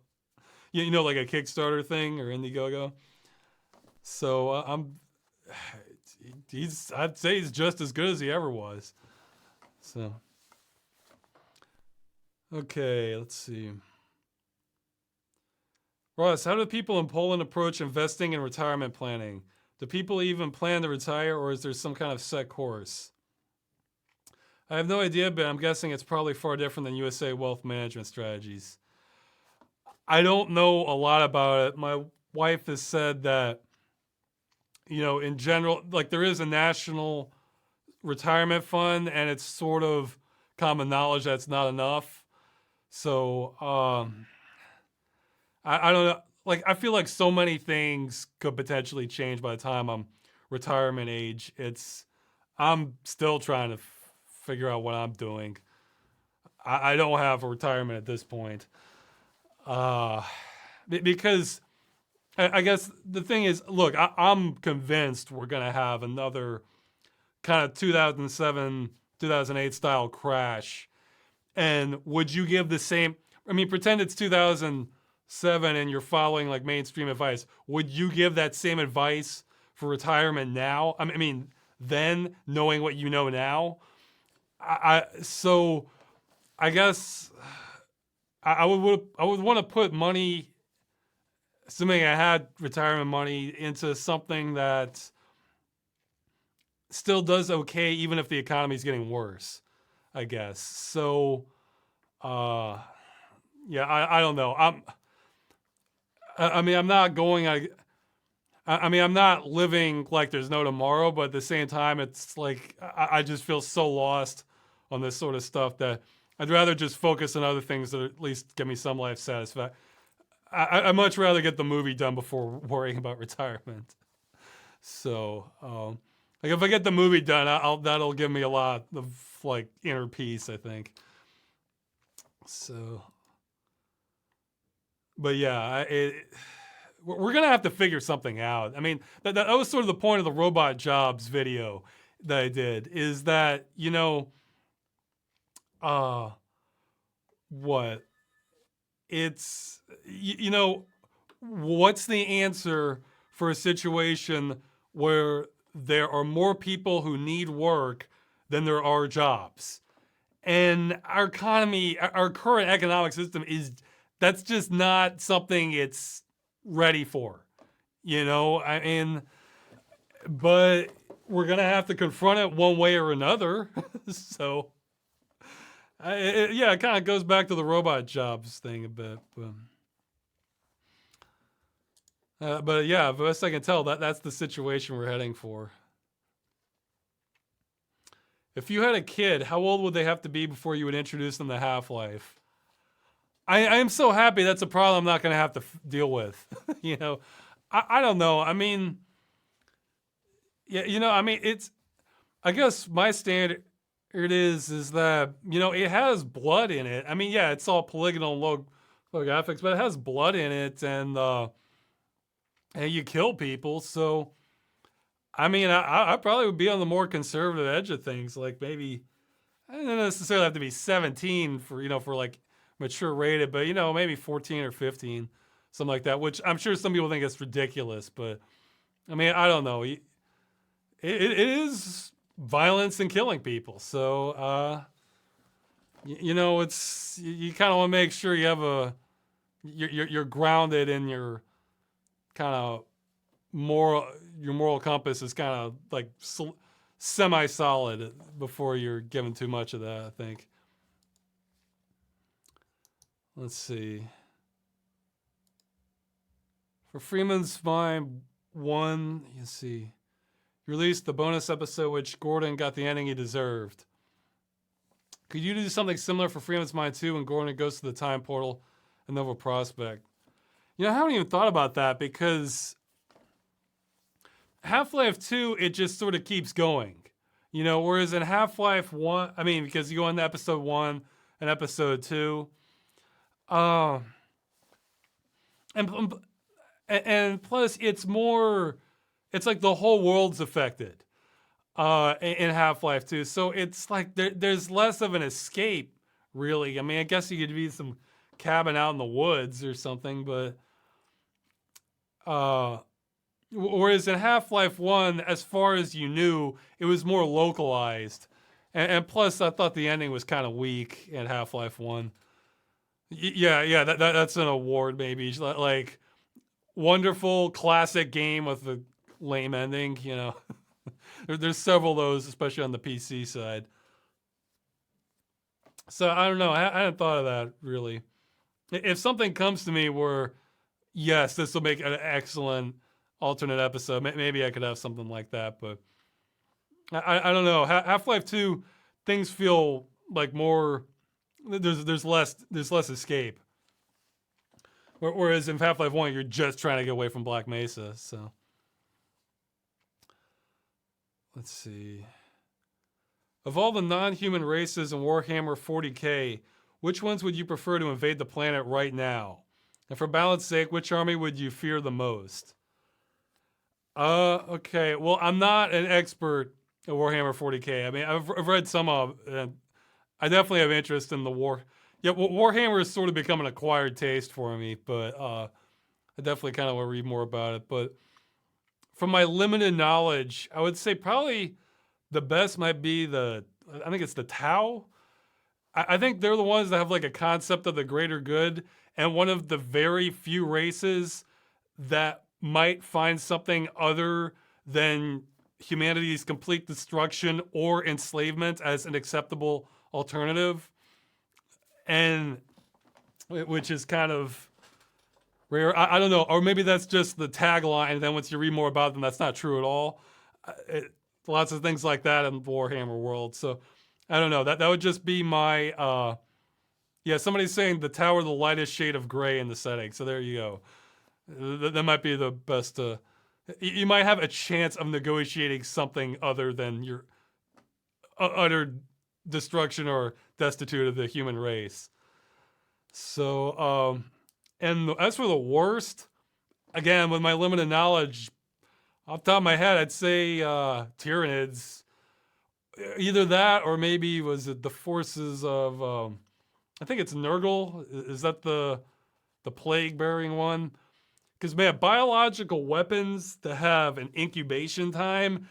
you know, like a Kickstarter thing or Indiegogo. So I'd say he's just as good as he ever was. So, okay, let's see. Ross, how do people in Poland approach investing and retirement planning? Do people even plan to retire, or is there some kind of set course? I have no idea, but I'm guessing it's probably far different than USA wealth management strategies. I don't know a lot about it. My wife has said that, in general, like there is a national retirement fund, and it's sort of common knowledge that's not enough. So, I don't know. Like, I feel like so many things could potentially change by the time I'm retirement age. I'm still trying to figure out what I'm doing. I don't have a retirement at this point. Because I guess the thing is, look, I'm convinced we're going to have another kind of 2007, 2008 style crash. And would you give the same, pretend it's 2007 and you're following like mainstream advice. Would you give that same advice for retirement now? Then knowing what you know now? So I guess I would want to put money, assuming I had retirement money, into something that still does okay, even if the economy is getting worse, I guess. So, yeah, I don't know. I'm not going. I'm not living like there's no tomorrow, but at the same time, it's like I just feel so lost on this sort of stuff that I'd rather just focus on other things that at least give me some life satisfaction. I'd much rather get the movie done before worrying about retirement. So, like if I get the movie done, that'll give me a lot of like inner peace, I think. So, but yeah, we're gonna have to figure something out. That was sort of the point of the robot jobs video that I did. Is that what it's what's the answer for a situation where there are more people who need work than there are jobs? And our economy, our current economic system that's just not something it's ready for, but we're going to have to confront it one way or another. So, it kind of goes back to the robot jobs thing a bit. But yeah, best I can tell, that's the situation we're heading for. If you had a kid, how old would they have to be before you would introduce them to Half-Life? I am so happy that's a problem I'm not going to have to deal with. I don't know. It's, I guess my standard is that, it has blood in it. Yeah, it's all polygonal and low graphics, but it has blood in it, and you kill people. So, I probably would be on the more conservative edge of things. Like maybe, I don't necessarily have to be 17 for like mature rated, but maybe 14 or 15, something like that, which I'm sure some people think it's ridiculous, but I don't know. It is violence and killing people. So, it's, you kind of want to make sure you have you're grounded in your kind of your moral compass is kind of like semi-solid before you're given too much of that, I think. Let's see. For Freeman's Mind 1, you see, released the bonus episode which Gordon got the ending he deserved. Could you do something similar for Freeman's Mind 2 when Gordon goes to the time portal and Nova Prospect? I haven't even thought about that because Half-Life 2, it just sort of keeps going. Whereas in Half-Life 1, because you go into episode 1 and episode 2, and plus it's like the whole world's affected in Half-Life 2. So it's like there's less of an escape, really. I guess you could be some cabin out in the woods or something, but Whereas in Half-Life 1, as far as you knew, it was more localized. And plus, I thought the ending was kind of weak in Half-Life 1. Yeah, yeah, that's an award maybe. Like, wonderful classic game with a lame ending, you know. There's several of those, especially on the PC side. So I don't know. I hadn't thought of that really. If something comes to me where, yes, this will make an excellent alternate episode, maybe I could have something like that. But I don't know. Half Life 2, things feel like more. There's less escape. Whereas in Half Life 1, you're just trying to get away from Black Mesa. So let's see. Of all the non-human races in Warhammer 40k, which ones would you prefer to invade the planet right now? And for balance sake, which army would you fear the most? Okay. Well, I'm not an expert at Warhammer 40k. I mean, I've read some of it, and I definitely have interest in the war. Yeah, Warhammer has sort of become an acquired taste for me, but I definitely kind of want to read more about it. But from my limited knowledge, I would say probably the best might be I think it's the Tau. I think they're the ones that have like a concept of the greater good, and one of the very few races that might find something other than humanity's complete destruction or enslavement as an acceptable alternative, and which is kind of rare. I don't know, or maybe that's just the tagline. And then once you read more about them, that's not true at all. Lots of things like that in the Warhammer world. So I don't know. That would just be my yeah. Somebody's saying the tower, the lightest shade of gray in the setting. So there you go. That might be the best. You might have a chance of negotiating something other than your utter destruction or destitute of the human race. So, and as for the worst, again, with my limited knowledge, off the top of my head, I'd say Tyranids. Either that, or maybe was it the forces of? I think it's Nurgle. Is that the plague bearing one? Because man, biological weapons that have an incubation time,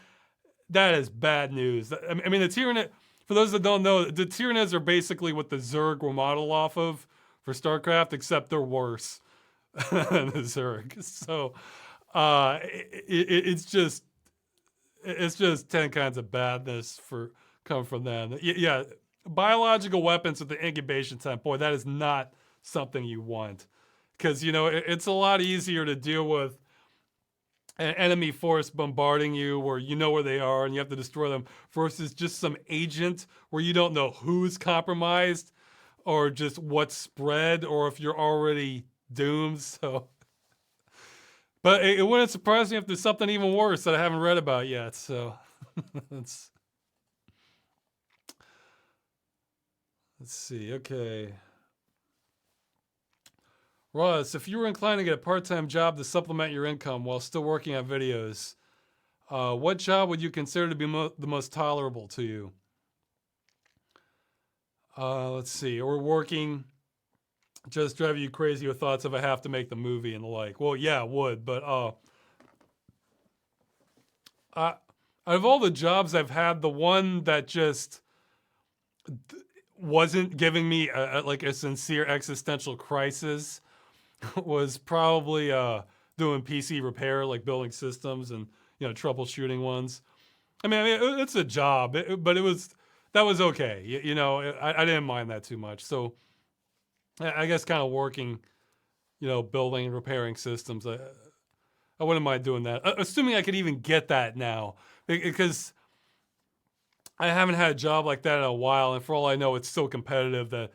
that is bad news. I mean, the Tyranid. For those that don't know, the Tyranids are basically what the Zerg were modeled off of for StarCraft, except they're worse than the Zerg. So it's just 10 kinds of badness for come from them. Yeah, biological weapons with the incubation time, boy, that is not something you want, because you know it's a lot easier to deal with an enemy force bombarding you where you know where they are and you have to destroy them versus just some agent where you don't know who's compromised or just what's spread or if you're already doomed. So but it wouldn't surprise me if there's something even worse that I haven't read about yet. So let's see. Okay. Ross, if you were inclined to get a part-time job to supplement your income while still working on videos, what job would you consider to be the most tolerable to you? Let's see. Or working just drive you crazy with thoughts of I have to make the movie and the like. Well, yeah, it would, but out of all the jobs I've had, the one that just wasn't giving me like a sincere existential crisis was probably doing PC repair, like building systems and troubleshooting ones. I mean, it's a job, but that was okay. I didn't mind that too much. So I guess kind of working, building and repairing systems. I wouldn't mind doing that, assuming I could even get that now, because I haven't had a job like that in a while, and for all I know, it's so competitive that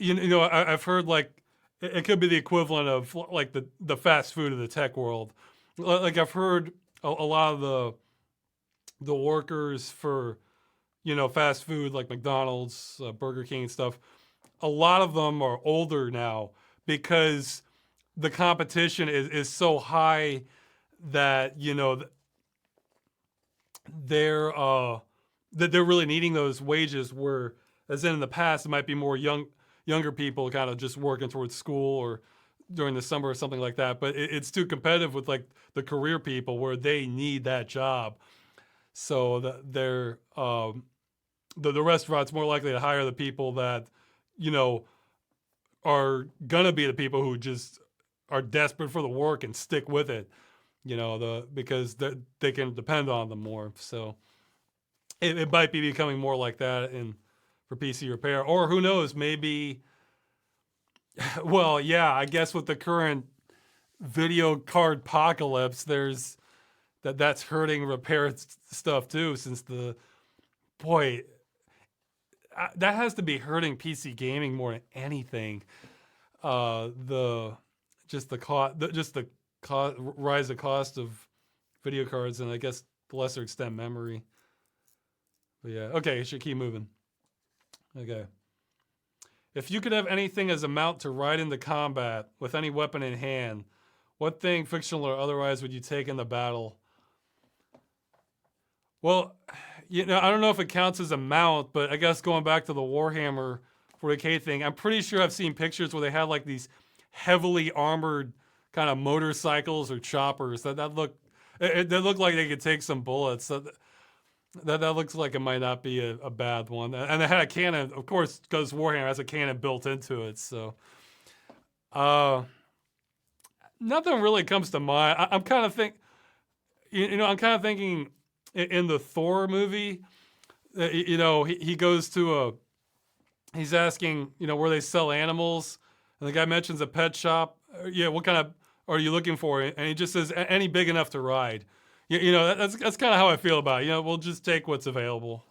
I've heard like it could be the equivalent of like the fast food of the tech world. Like I've heard a lot of the workers for fast food like McDonald's, Burger King and stuff. A lot of them are older now because the competition is so high that they're really needing those wages, where as in the past it might be more younger people kind of just working towards school or during the summer or something like that. But it's too competitive with like the career people where they need that job. So the restaurant's more likely to hire the people that, you know, are gonna be the people who just are desperate for the work and stick with it. You know, because they can depend on them more. So it might be becoming more like that in for PC repair, or who knows, maybe. Well, yeah, I guess with the current video card apocalypse, there's that's hurting repair stuff too. Since the boy, that has to be hurting PC gaming more than anything. The just the cost, rise of cost of video cards, and I guess to lesser extent memory. But yeah, okay, should keep moving. Okay. If you could have anything as a mount to ride into combat with any weapon in hand, what thing, fictional or otherwise, would you take in the battle? Well, you know, I don't know if it counts as a mount, but I guess going back to the Warhammer 40K thing, I'm pretty sure I've seen pictures where they had like these heavily armored kind of motorcycles or choppers that look they look like they could take some bullets. That looks like it might not be a bad one. And it had a cannon, of course, because Warhammer has a cannon built into it. So, nothing really comes to mind. I'm kind of I'm kind of thinking in the Thor movie, you know, he goes to he's asking, you know, where they sell animals, and the guy mentions a pet shop. Yeah, what kind of are you looking for? And he just says any big enough to ride. You know, that's kind of how I feel about it. You know, we'll just take what's available.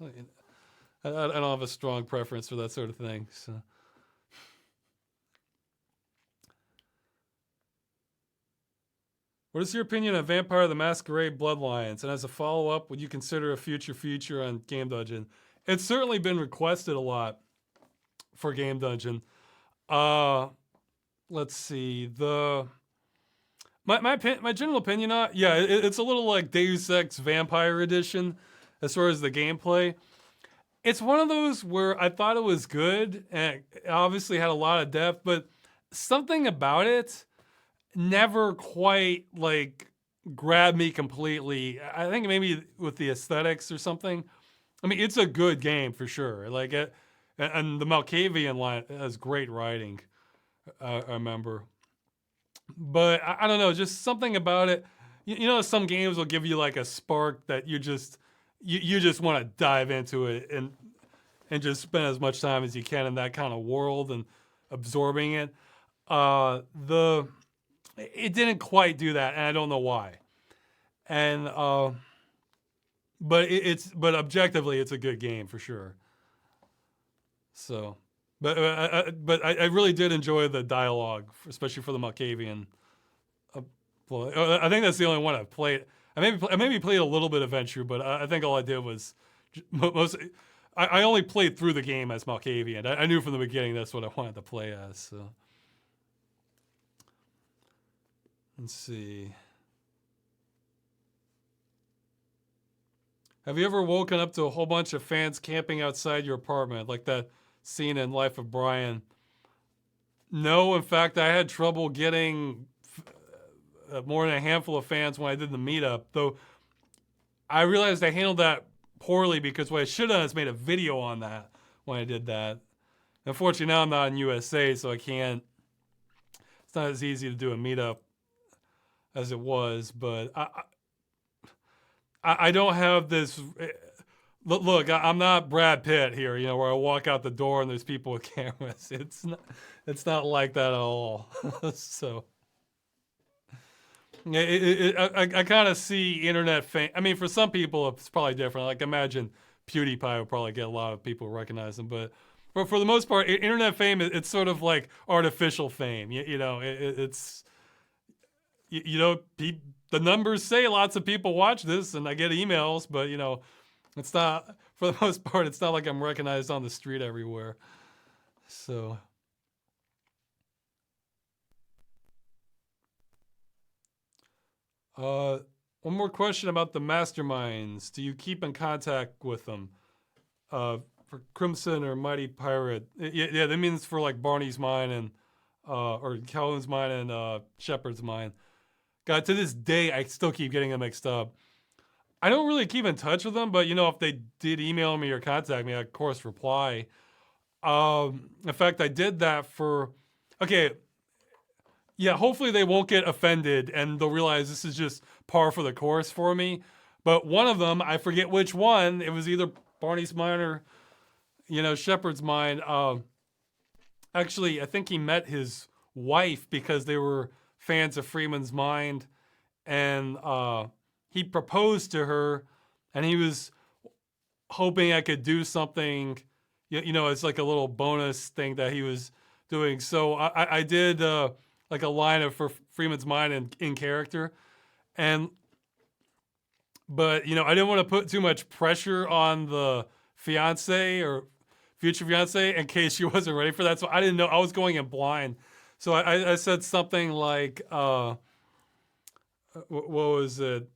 I don't have a strong preference for that sort of thing. So. What is your opinion on Vampire the Masquerade Bloodlines? And as a follow-up, would you consider a future feature on Game Dungeon? It's certainly been requested a lot for Game Dungeon. Let's see. My general opinion on yeah, it's a little like Deus Ex Vampire Edition as far as the gameplay. It's one of those where I thought it was good and it obviously had a lot of depth, but something about it never quite like grabbed me completely. I think maybe with the aesthetics or something. I mean, it's a good game for sure. Like it, and the Malkavian line has great writing. I remember. But I don't know, just something about it. You know, some games will give you like a spark that you just want to dive into it and just spend as much time as you can in that kind of world and absorbing it. It didn't quite do that, and I don't know why. And but objectively, it's a good game for sure. So, but I really did enjoy the dialogue, especially for the Malkavian. I think that's the only one I've played. I maybe played a little bit of Venture, but I think all I did was most. I only played through the game as Malkavian. I knew from the beginning that's what I wanted to play as. So let's see. Have you ever woken up to a whole bunch of fans camping outside your apartment, like that scene in Life of Brian? No, in fact, I had trouble getting more than a handful of fans when I did the meetup, though I realized I handled that poorly because what I should have done is made a video on that when I did that. Unfortunately, now I'm not in USA, so I can't. It's not as easy to do a meetup as it was, but I don't have this. Look, I'm not Brad Pitt here, you know, where I walk out the door and there's people with cameras. It's not like that at all. So. I kind of see internet fame. I mean, for some people, it's probably different. Like, imagine PewDiePie would probably get a lot of people recognize him. But for the most part, internet fame, it's sort of like artificial fame. You know, it's, you know, the numbers say lots of people watch this and I get emails, but, you know, it's not, for the most part, it's not like I'm recognized on the street everywhere. So. One more question about the masterminds. Do you keep in contact with them? For Crimson or Mighty Pirate? Yeah, that means for like Barney's Mine and or Calhoun's mind and Shepard's mind. God, to this day, I still keep getting them mixed up. I don't really keep in touch with them, but if they did email me or contact me, I of course reply. In fact, I did that for. Okay, yeah. Hopefully, they won't get offended and they'll realize this is just par for the course for me. But one of them, I forget which one. It was either Barney's mind or Shepard's mind. Actually, I think he met his wife because they were fans of Freeman's Mind, and he proposed to her, and he was hoping I could do something, it's like a little bonus thing that he was doing. So I did like a line of for Freeman's Mind in character, and but I didn't want to put too much pressure on the fiance or future fiance in case she wasn't ready for that. So I didn't know. I was going in blind. So I said something like, what was it?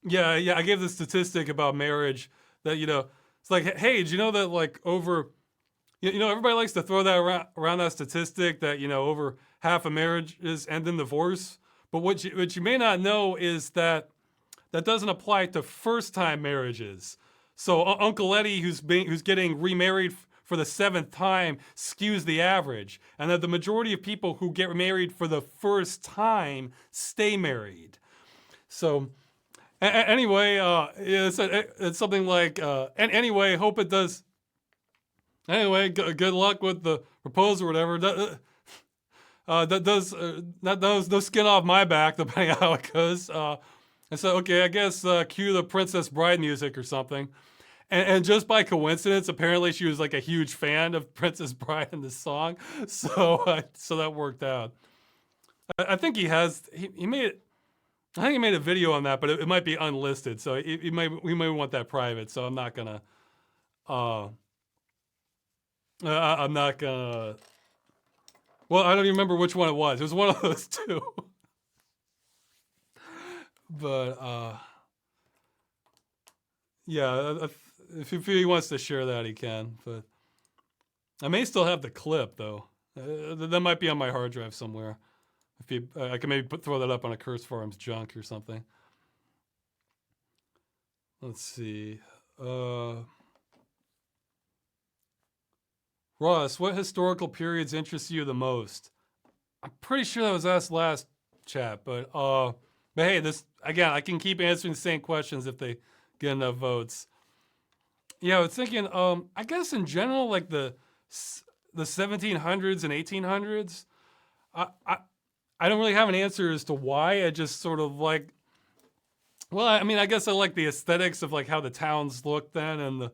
Yeah. I gave the statistic about marriage that it's like, hey, did you know that like over, everybody likes to throw that around that statistic that over half of marriages end in divorce. But what you may not know is that doesn't apply to first time marriages. So Uncle Eddie, who's getting remarried for the 7th time, skews the average, and that the majority of people who get married for the first time stay married. So anyway, it's something like, and anyway, hope it does. Anyway, good luck with the proposal or whatever. That does no skin off my back, depending on how it goes. And so, okay, I guess cue the Princess Bride music or something. And just by coincidence, apparently she was like a huge fan of Princess Bride in this song. So so that worked out. I think he made I think he made a video on that, but it might be unlisted. So we might want that private. So I'm not gonna. I'm not gonna. Well, I don't even remember which one it was. It was one of those two. But yeah, if he wants to share that, he can. But I may still have the clip though. That might be on my hard drive somewhere. I can maybe throw that up on Accursed Forums junk or something. Let's see. Ross, what historical periods interest you the most? I'm pretty sure that was asked last chat, but hey, this again, I can keep answering the same questions if they get enough votes. Yeah, I was thinking, I guess in general, like the 1700s and 1800s. I don't really have an answer as to why. I just sort of like, well, I mean, I guess I like the aesthetics of like how the towns looked then and the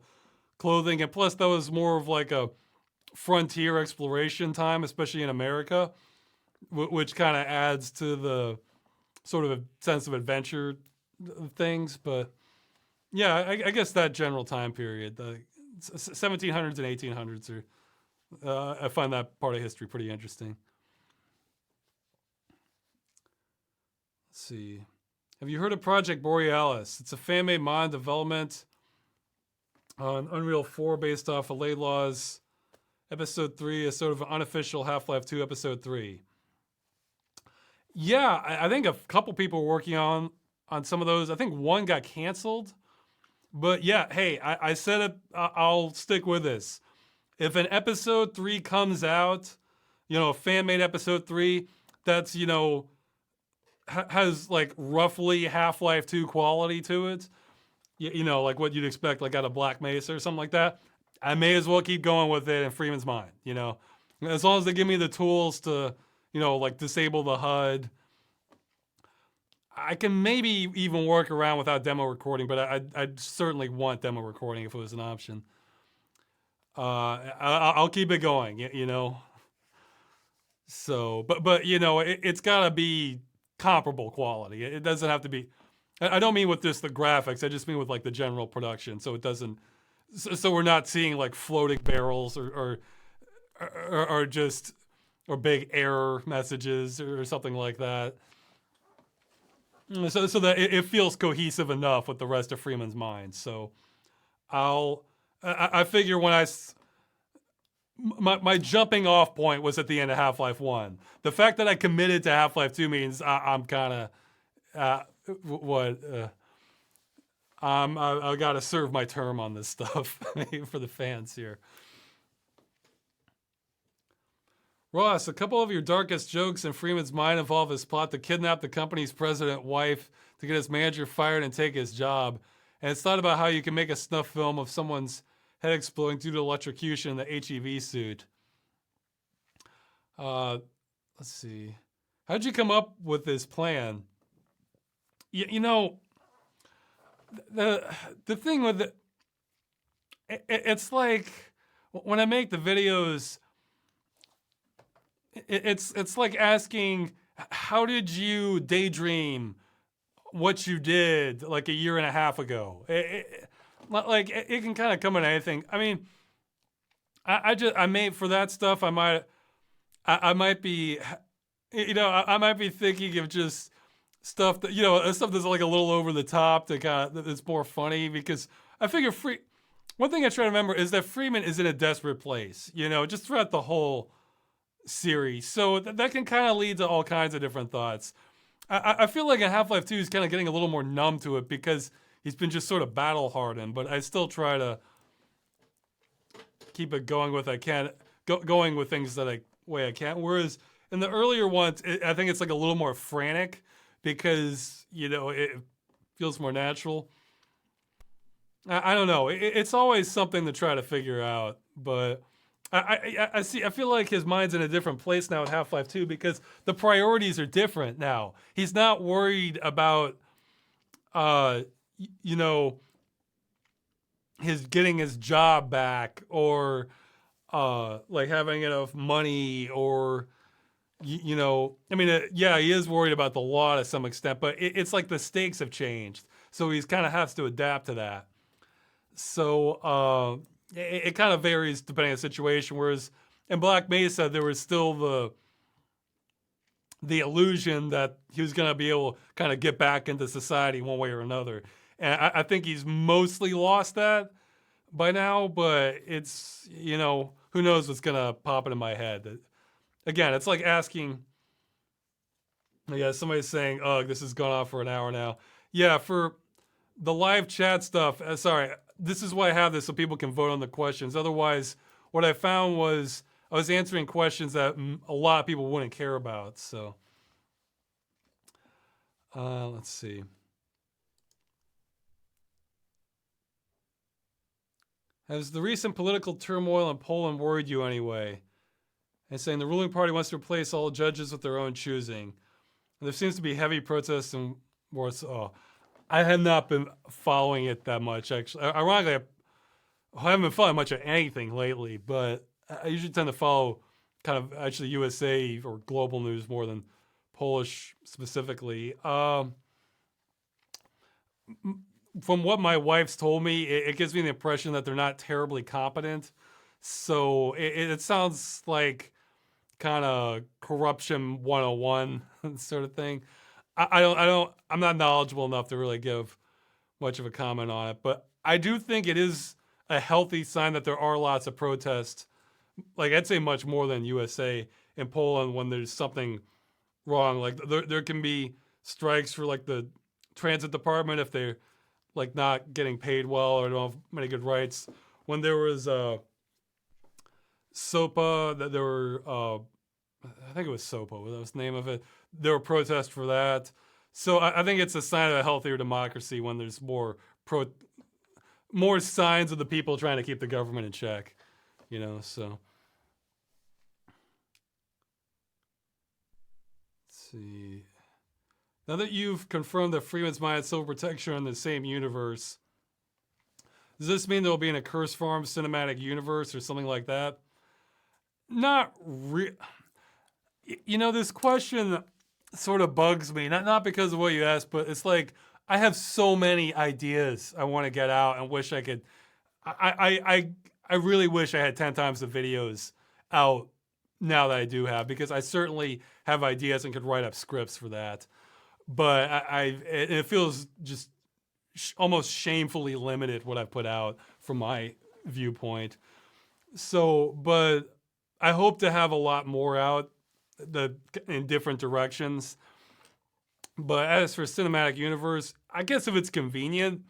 clothing, and plus that was more of like a frontier exploration time, especially in America, which kind of adds to the sort of a sense of adventure things. But yeah, I guess that general time period, the 1700s and 1800s are, I find that part of history pretty interesting. Let's see. Have you heard of Project Borealis? It's a fan-made mod development on Unreal 4 based off of Laidlaw's Episode 3, a sort of unofficial Half-Life 2 Episode 3. Yeah, I think a couple people were working on some of those. I think one got canceled. But yeah, hey, I said it, I'll stick with this. If an Episode 3 comes out, a fan-made Episode 3, that's, has like roughly Half-Life 2 quality to it, like what you'd expect like out of Black Mesa or something like that, I may as well keep going with it in Freeman's Mind, as long as they give me the tools to, like disable the HUD. I can maybe even work around without demo recording, but I'd certainly want demo recording if it was an option. I'll keep it going, So, but it's gotta be comparable quality. It doesn't have to be. I don't mean with just the graphics. I just mean with like the general production. So it doesn't. So we're not seeing like floating barrels or just or big error messages or something like that. So that it feels cohesive enough with the rest of Freeman's Mind. So I figure when my jumping off point was at the end of Half-Life 1. The fact that I committed to Half-Life 2 means I'm kind of uh, what I got to serve my term on this stuff for the fans here. Ross, a couple of your darkest jokes in Freeman's mind involve his plot to kidnap the company's president wife to get his manager fired and take his job. And it's thought about how you can make a snuff film of someone's head exploding due to electrocution in the HEV suit. Let's see. How did you come up with this plan? You know, the thing with it's like when I make the videos, it's like asking, how did you daydream what you did like a year and a half ago? It can kind of come in anything. I mean, I made for that stuff. I might be, I might be thinking of just stuff that stuff that's like a little over the top to kind of that's more funny because I figure one thing I try to remember is that Freeman is in a desperate place, just throughout the whole series. So that can kind of lead to all kinds of different thoughts. I feel like in Half-Life 2 he's kind of getting a little more numb to it because he's been just sort of battle hardened, but I still try to keep it going with going with things that way I can. Whereas in the earlier ones, I think it's like a little more frantic because it feels more natural. I don't know. It's always something to try to figure out, but I feel like his mind's in a different place now in Half-Life 2 because the priorities are different now. He's not worried about, his getting his job back or like having enough money or, I mean, yeah, he is worried about the law to some extent, but it's like the stakes have changed. So he's kind of has to adapt to that. So it kind of varies depending on the situation. Whereas in Black Mesa, there was still the illusion that he was going to be able to kind of get back into society one way or another. And I think he's mostly lost that by now, but it's, who knows what's going to pop into my head. Again, it's like asking, somebody's saying, ugh, this has gone on for an hour now. Yeah, for the live chat stuff, sorry, this is why I have this so people can vote on the questions. Otherwise, what I found was I was answering questions that a lot of people wouldn't care about. So, let's see. Has the recent political turmoil in Poland worried you anyway? And saying the ruling party wants to replace all judges with their own choosing. And there seems to be heavy protests and wars. Oh, I have not been following it that much, actually. Ironically, I haven't been following much of anything lately, but I usually tend to follow kind of actually USA or global news more than Polish specifically. From what my wife's told me, it gives me the impression that they're not terribly competent. So it sounds like kind of corruption 101 sort of thing. I'm not knowledgeable enough to really give much of a comment on it, but I do think it is a healthy sign that there are lots of protests. Like I'd say much more than USA in Poland when there's something wrong. Like there can be strikes for like the transit department if they're like not getting paid well or don't have many good rights. When there was SOPA, that there were I think it was SOPA, that was the name of it. There were protests for that. So I think it's a sign of a healthier democracy when there's more signs of the people trying to keep the government in check, so. Let's see. Now that you've confirmed that Freeman's Mind and Civil Protection are in the same universe, does this mean there will be an Accursed Farm cinematic universe or something like that? Not really. This question sort of bugs me. Not because of what you asked, but it's like I have so many ideas I want to get out and wish I could. I really wish I had 10 times the videos out now that I do have, because I certainly have ideas and could write up scripts for that. But it feels just almost shamefully limited what I've put out from my viewpoint. So, but I hope to have a lot more out the in different directions. But as for cinematic universe, I guess if it's convenient,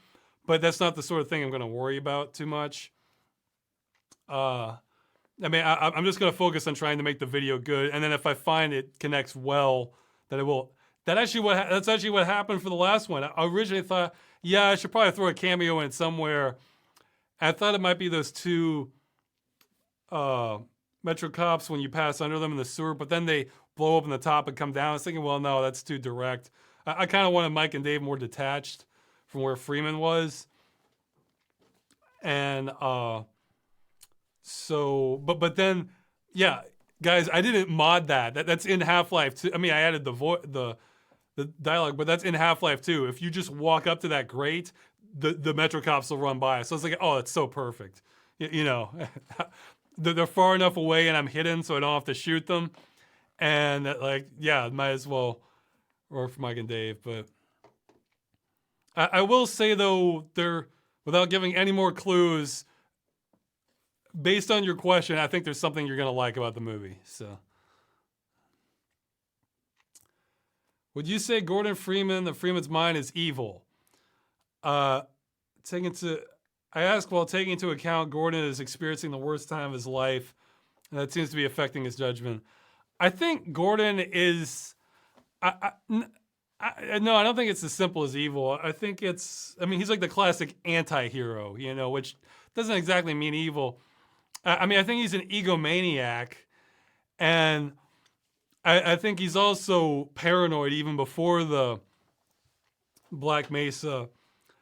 but that's not the sort of thing I'm going to worry about too much. Uh, I mean, I'm just going to focus on trying to make the video good, and then if I find it connects well, then it will. That's actually what happened for the last one. I originally thought, yeah, I should probably throw a cameo in somewhere. I thought it might be those two uh, Metro cops when you pass under them in the sewer, but then they blow up in the top and come down. I was thinking, well, no, that's too direct. I kind of wanted Mike and Dave more detached from where Freeman was, and but then, yeah, guys, I didn't mod that's in Half Life 2. I mean, I added the dialogue, but that's in Half Life 2. If you just walk up to that grate, the Metro cops will run by. So it's like, oh, it's so perfect. You know, they're far enough away and I'm hidden, so I don't have to shoot them. And like, yeah, might as well work for Mike and Dave. But I will say though, without giving any more clues, based on your question, I think there's something you're gonna like about the movie. So, would you say Gordon Freeman, the Freeman's mind, is evil? Uh, taking to, I ask while taking into account Gordon is experiencing the worst time of his life, and that seems to be affecting his judgment. I think Gordon is. No, I don't think it's as simple as evil. I think it's. I mean, he's like the classic anti-hero, which doesn't exactly mean evil. I mean, I think he's an egomaniac, and I think he's also paranoid even before the Black Mesa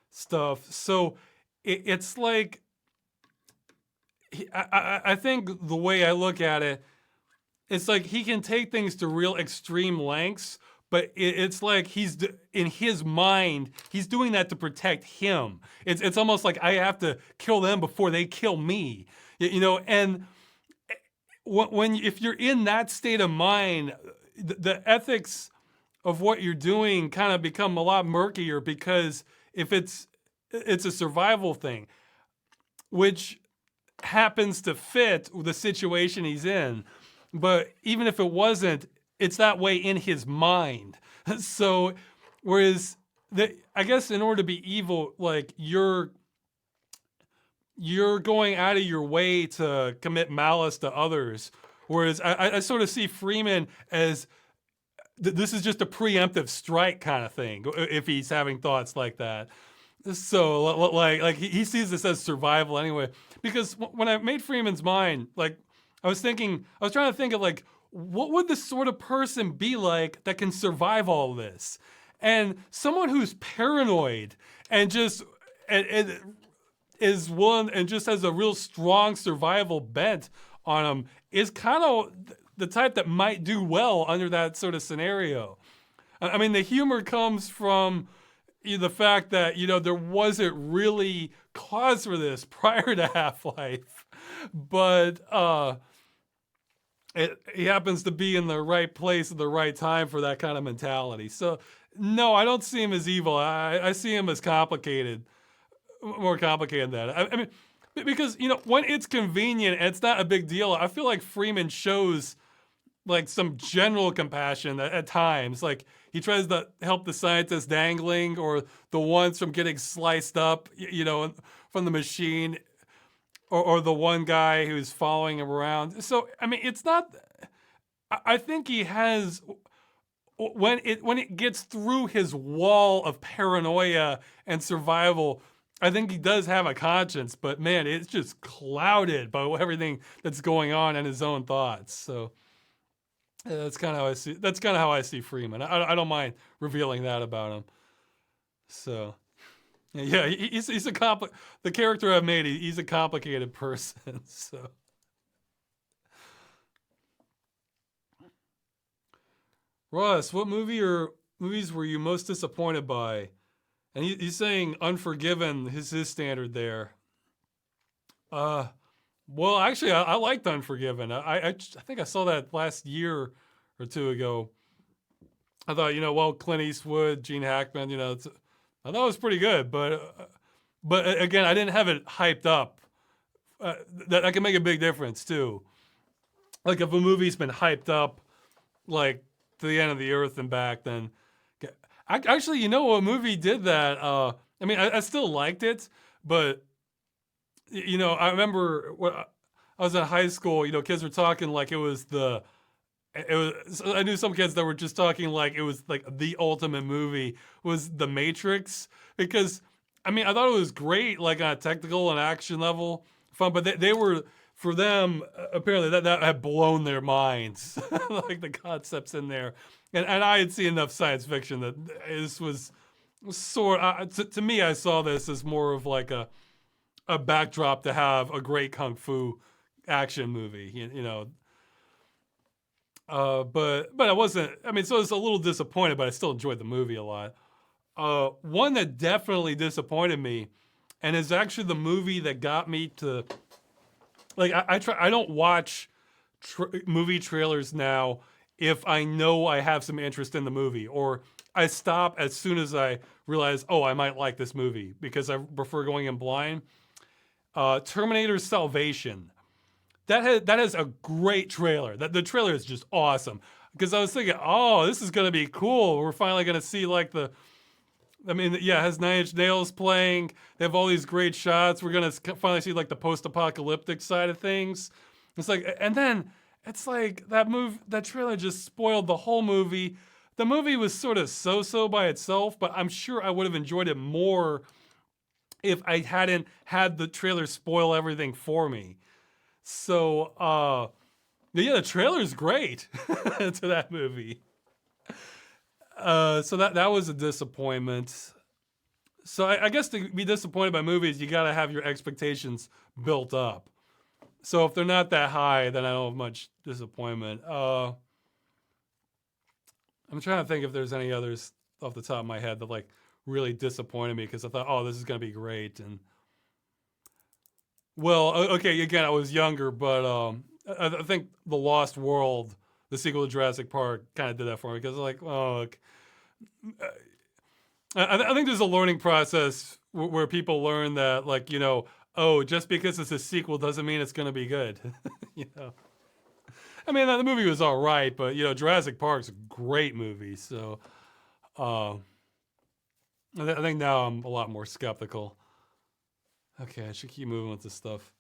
stuff. So it's like, I think the way I look at it, it's like he can take things to real extreme lengths, but it's like in his mind, he's doing that to protect him. It's almost like I have to kill them before they kill me, and if you're in that state of mind, the ethics of what you're doing kind of become a lot murkier, because if it's a survival thing, which happens to fit the situation he's in. But even if it wasn't, it's that way in his mind. So, whereas I guess in order to be evil, like you're going out of your way to commit malice to others. Whereas I sort of see Freeman as this is just a preemptive strike kind of thing, if he's having thoughts like that. So like he sees this as survival anyway. Because when I made Freeman's mind, like I was trying to think of like, what would the sort of person be like that can survive all this? And someone who's paranoid and just and is one and just has a real strong survival bent on him is kind of the type that might do well under that sort of scenario. I mean, the humor comes from the fact that there wasn't really cause for this prior to Half-Life, but he happens to be in the right place at the right time for that kind of mentality. So no, I don't see him as evil. I see him as complicated, more complicated than that. I mean, because when it's convenient and it's not a big deal, I feel like Freeman shows like some general compassion at times. Like he tries to help the scientists dangling or the ones from getting sliced up, from the machine, or the one guy who's following him around. So I mean, it's not. I think he has, when it gets through his wall of paranoia and survival, I think he does have a conscience. But man, it's just clouded by everything that's going on in his own thoughts. So. That's kind of how I see. That's kind of how I see Freeman. I don't mind revealing that about him. So, yeah, he's the character I've made. He's a complicated person. So, Ross, what movie or movies were you most disappointed by? And he's saying Unforgiven is his standard there. Well, actually, I liked Unforgiven. I think I saw that last year or two ago. I thought, well, Clint Eastwood, Gene Hackman, I thought it was pretty good. But again, I didn't have it hyped up that can make a big difference too. Like if a movie's been hyped up like to the end of the earth and back, then actually, you know, a movie did that. I mean, I still liked it, but you know, I remember when I was in high school. You know, kids were talking like it was the. It was. I knew some kids that were just talking like it was like the ultimate movie was The Matrix because I mean I thought it was great like on a technical and action level, fun, but they were for them apparently that had blown their minds like the concepts in there, and I had seen enough science fiction that this was sort. To me, I saw this as more of like a backdrop to have a great kung fu action movie. You know, but I wasn't. I mean, so I was a little disappointed, but I still enjoyed the movie a lot. One that definitely disappointed me, and is actually the movie that got me to like I try. I don't watch movie trailers now if I know I have some interest in the movie, or I stop as soon as I realize, oh, I might like this movie because I prefer going in blind. Terminator Salvation. That has a great trailer. The trailer is just awesome because I was thinking, oh, this is gonna be cool. We're finally gonna see like the. I mean, yeah, it has Nine Inch Nails playing. They have all these great shots. We're gonna finally see like the post-apocalyptic side of things. It's like, and then it's like that trailer just spoiled the whole movie. The movie was sort of so-so by itself, but I'm sure I would have enjoyed it more if I hadn't had the trailer spoil everything for me. So, yeah, the trailer's great to that movie. So that was a disappointment. So I guess to be disappointed by movies, you got to have your expectations built up. So if they're not that high, then I don't have much disappointment. I'm trying to think if there's any others off the top of my head that like really disappointed me because I thought, oh, this is gonna be great. And well, okay, again, I was younger, but I think The Lost World, the sequel to Jurassic Park, kind of did that for me because like, oh, look, I think there's a learning process where people learn that, like, you know, oh, just because it's a sequel doesn't mean it's going to be good. You know, I mean, the movie was all right, but you know, Jurassic Park's a great movie. So, uh, I think now I'm a lot more skeptical. Okay, I should keep moving with this stuff.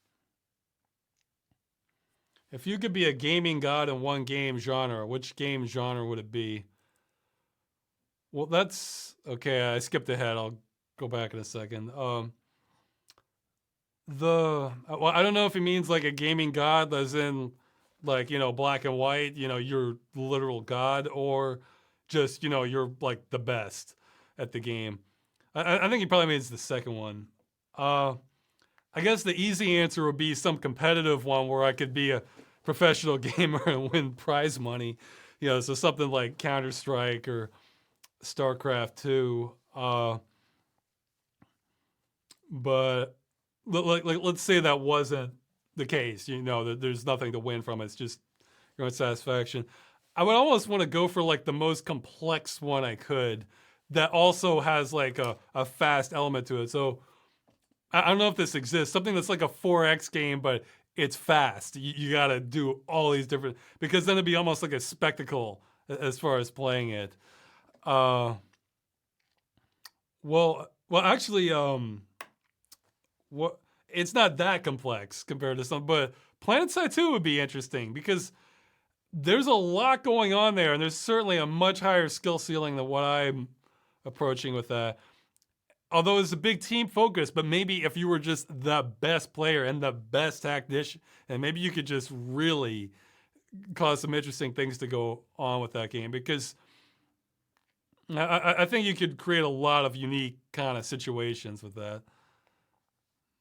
If you could be a gaming god in one game genre, which game genre would it be? Well, that's okay. I skipped ahead. I'll go back in a second. Well, I don't know if it means like a gaming god, as in like you know black and white. You know, you're literal god, or just you know you're like the best at the game. I think he probably means the second one. Uh, I guess the easy answer would be some competitive one where I could be a professional gamer and win prize money. You know, so something like Counter Strike or StarCraft 2. But let's say that wasn't the case. You know, there's nothing to win from it. It's just your own satisfaction. I would almost want to go for like the most complex one I could that also has like a fast element to it. So I don't know if this exists. Something that's like a 4X game, but it's fast. You got to do all these different, because then it'd be almost like a spectacle as far as playing it. Uh, well, actually, what it's not that complex compared to some, but PlanetSide 2 would be interesting because there's a lot going on there, and there's certainly a much higher skill ceiling than what I'm approaching with that. Although it's a big team focus, but maybe if you were just the best player and the best tactician, and maybe you could just really cause some interesting things to go on with that game, because I think you could create a lot of unique kind of situations with that.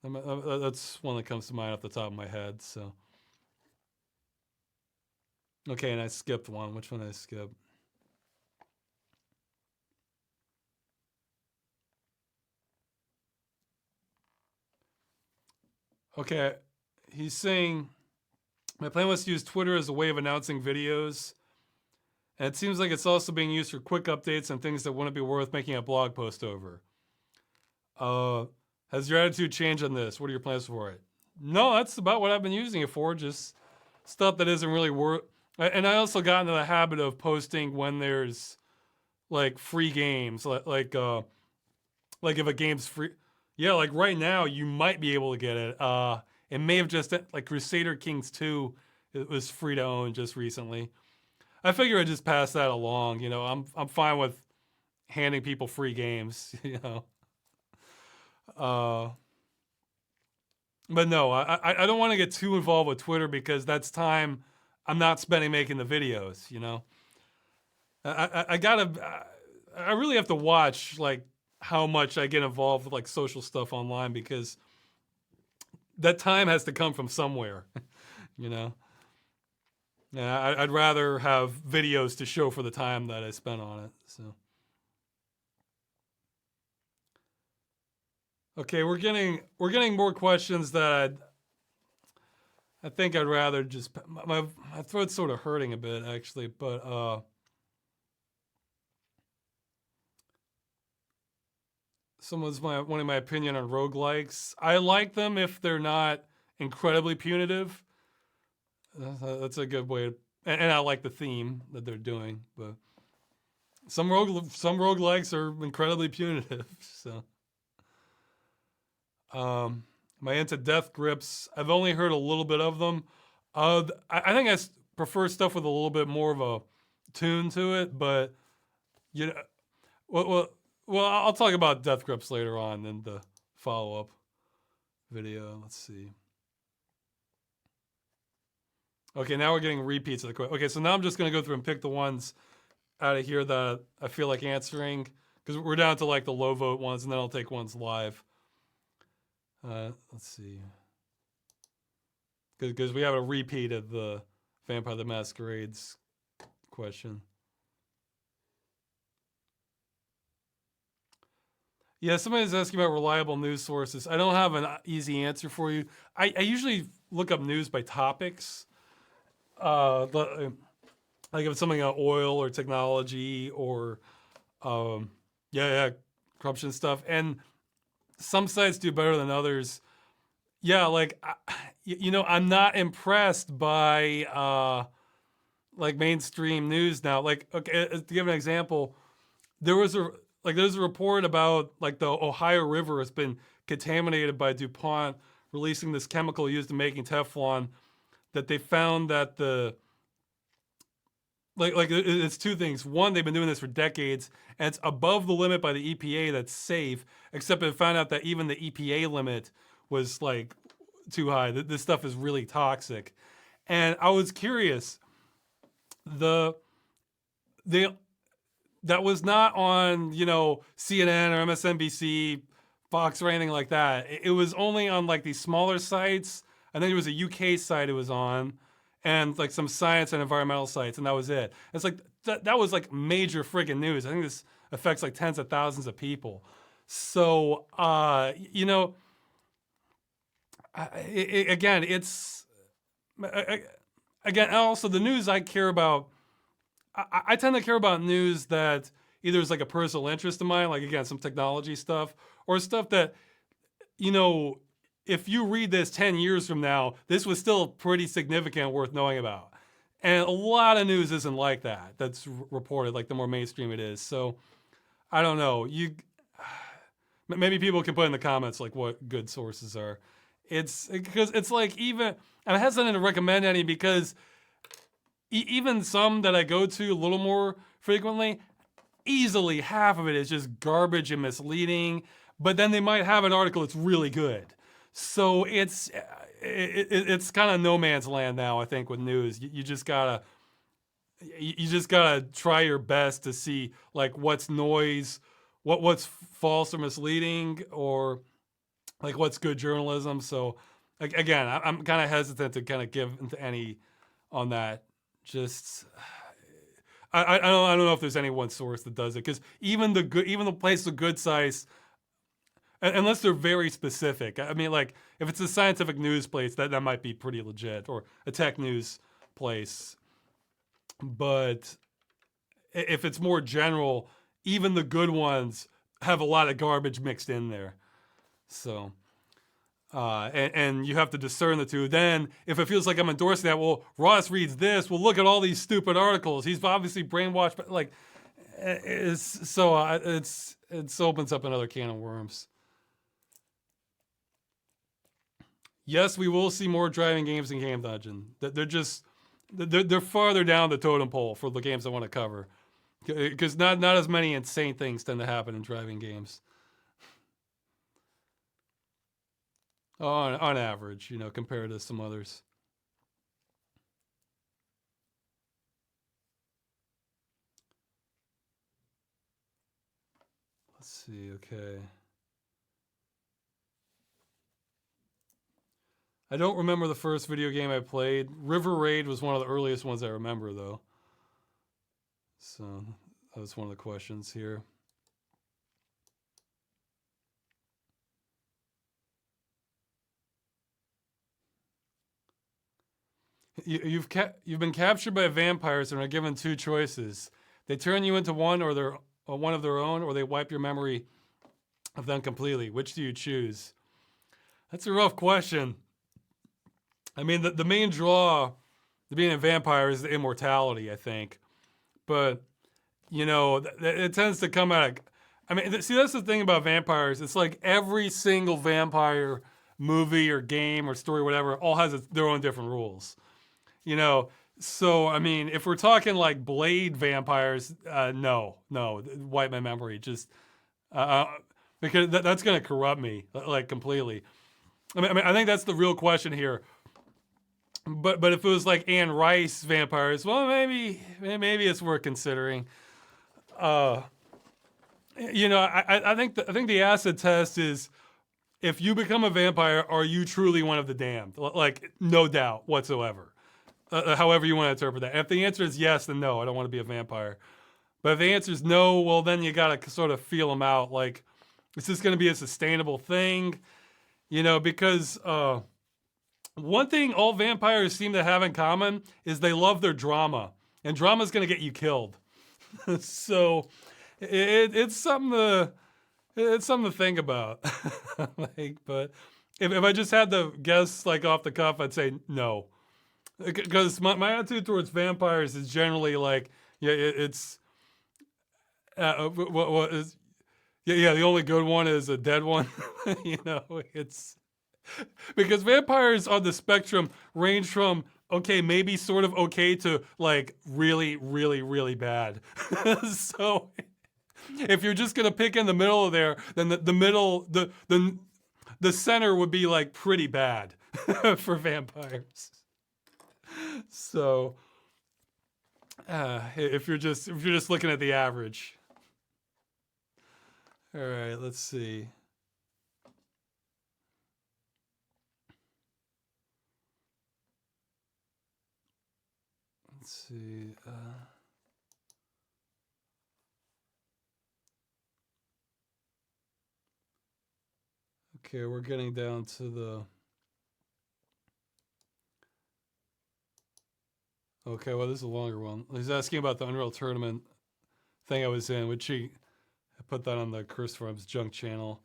That's one that comes to mind off the top of my head. So, okay, and I skipped one. Which one did I skip? Okay, he's saying my plan was to use Twitter as a way of announcing videos, and it seems like it's also being used for quick updates and things that wouldn't be worth making a blog post over. Has your attitude changed on this? What are your plans for it? No, that's about what I've been using it for. Just stuff that isn't really worth. And I also got into the habit of posting when there's like free games, like if a game's free. Yeah, like right now you might be able to get it. It may have just like Crusader Kings 2. It was free to own just recently. I figure I just pass that along. I'm fine with handing people free games. Uh, but no, I don't want to get too involved with Twitter because that's time I'm not spending making the videos. I gotta, I really have to watch like how much I get involved with like social stuff online because that time has to come from somewhere. you know. Yeah, I'd rather have videos to show for the time that I spent on it. So okay, we're getting more questions that I think I'd rather just my throat's sort of hurting a bit actually, but someone's wanting my opinion on roguelikes. I like them if they're not incredibly punitive. That's a good way to, and I like the theme that they're doing, but some roguelikes are incredibly punitive. So am I into death grips? I've only heard a little bit of them. I think prefer stuff with a little bit more of a tune to it, but you know, well, well, well, I'll talk about death grips later on in the follow up video. Let's see. Okay, now we're getting repeats of the question. Okay, so now I'm just gonna go through and pick the ones out of here that I feel like answering because we're down to like the low vote ones, and then I'll take ones live. Let's see. Because we have a repeat of the Vampire the Masquerade's question. Yeah, somebody's asking about reliable news sources. I don't have an easy answer for you. I usually look up news by topics. Like if it's something on oil or technology or, yeah, corruption stuff. And some sites do better than others. Yeah, like, I'm not impressed by like mainstream news now. Like, okay, to give an example, there was there's a report about like the Ohio River has been contaminated by DuPont releasing this chemical used in making Teflon. That they found that it's two things. One, they've been doing this for decades, and it's above the limit by the EPA that's safe. Except it found out that even the EPA limit was like too high. This stuff is really toxic, and I was curious. The that was not on CNN or MSNBC, Fox or anything like that. It was only on like these smaller sites. I think there was a UK site it was on, and like some science and environmental sites, and that was it. It's like that was like major friggin' news. I think this affects like tens of thousands of people. So again, it's again also the news I care about. I tend to care about news that either is like a personal interest of mine, like again some technology stuff, or stuff that if you read this 10 years from now, this was still pretty significant, worth knowing about. And a lot of news isn't like that. That's reported, like the more mainstream it is. So I don't know. Maybe people can put in the comments like what good sources are. It's because it's like even I'm hesitant to recommend any because even some that I go to a little more frequently, easily half of it is just garbage and misleading. But then they might have an article that's really good. So it's kind of no man's land now. I think with news, you just gotta try your best to see like what's noise, what's false or misleading, or like what's good journalism. So again, I'm kind of hesitant to kind of give into any on that. Just I don't know if there's any one source that does it because even the place of good sites, unless they're very specific. I mean, like if it's a scientific news place, that might be pretty legit, or a tech news place. But if it's more general, even the good ones have a lot of garbage mixed in there. So and you have to discern the two. Then, if it feels like I'm endorsing that, well, Ross reads this. Well, look at all these stupid articles. He's obviously brainwashed, but like, it opens up another can of worms. Yes, we will see more driving games in Game Dungeon. They're farther down the totem pole for the games I want to cover, because not as many insane things tend to happen in driving games. On average, compared to some others. Let's see, okay. I don't remember the first video game I played. River Raid was one of the earliest ones I remember, though. So that was one of the questions here. You've been captured by vampires and are given two choices. They turn you into one of their own, or they wipe your memory of them completely. Which do you choose? That's a rough question. I mean, the main draw to being a vampire is the immortality, I think. But, it tends to come out of... I mean, see, that's the thing about vampires. It's like every single vampire movie or game or story, whatever, all has their own different rules. So, I mean, if we're talking like Blade vampires, no, wipe my memory. Just... because that's going to corrupt me, like, completely. I mean, I think that's the real question here. But if it was like Anne Rice vampires, well, maybe it's worth considering. I think the acid test is, if you become a vampire, are you truly one of the damned? Like, no doubt whatsoever. However you want to interpret that. And if the answer is yes, then no, I don't want to be a vampire. But if the answer is no, well, then you got to sort of feel them out. Like, is this going to be a sustainable thing? Because one thing all vampires seem to have in common is they love their drama. And drama's going to get you killed. So it's something to think about. But if I just had to guess like off the cuff, I'd say no. Because my attitude towards vampires is generally like, it's what is, the only good one is a dead one. It's because vampires on the spectrum range from okay, maybe sort of okay, to like really, really, really bad. So if you're just gonna pick in the middle of there, then the middle, the center would be like pretty bad for vampires. So if you're just looking at the average. All right, let's see. Let's see. Okay, we're getting down to the... Okay, well, this is a longer one. He's asking about the Unreal Tournament thing I was in, which I put that on the Accursed Forums junk channel.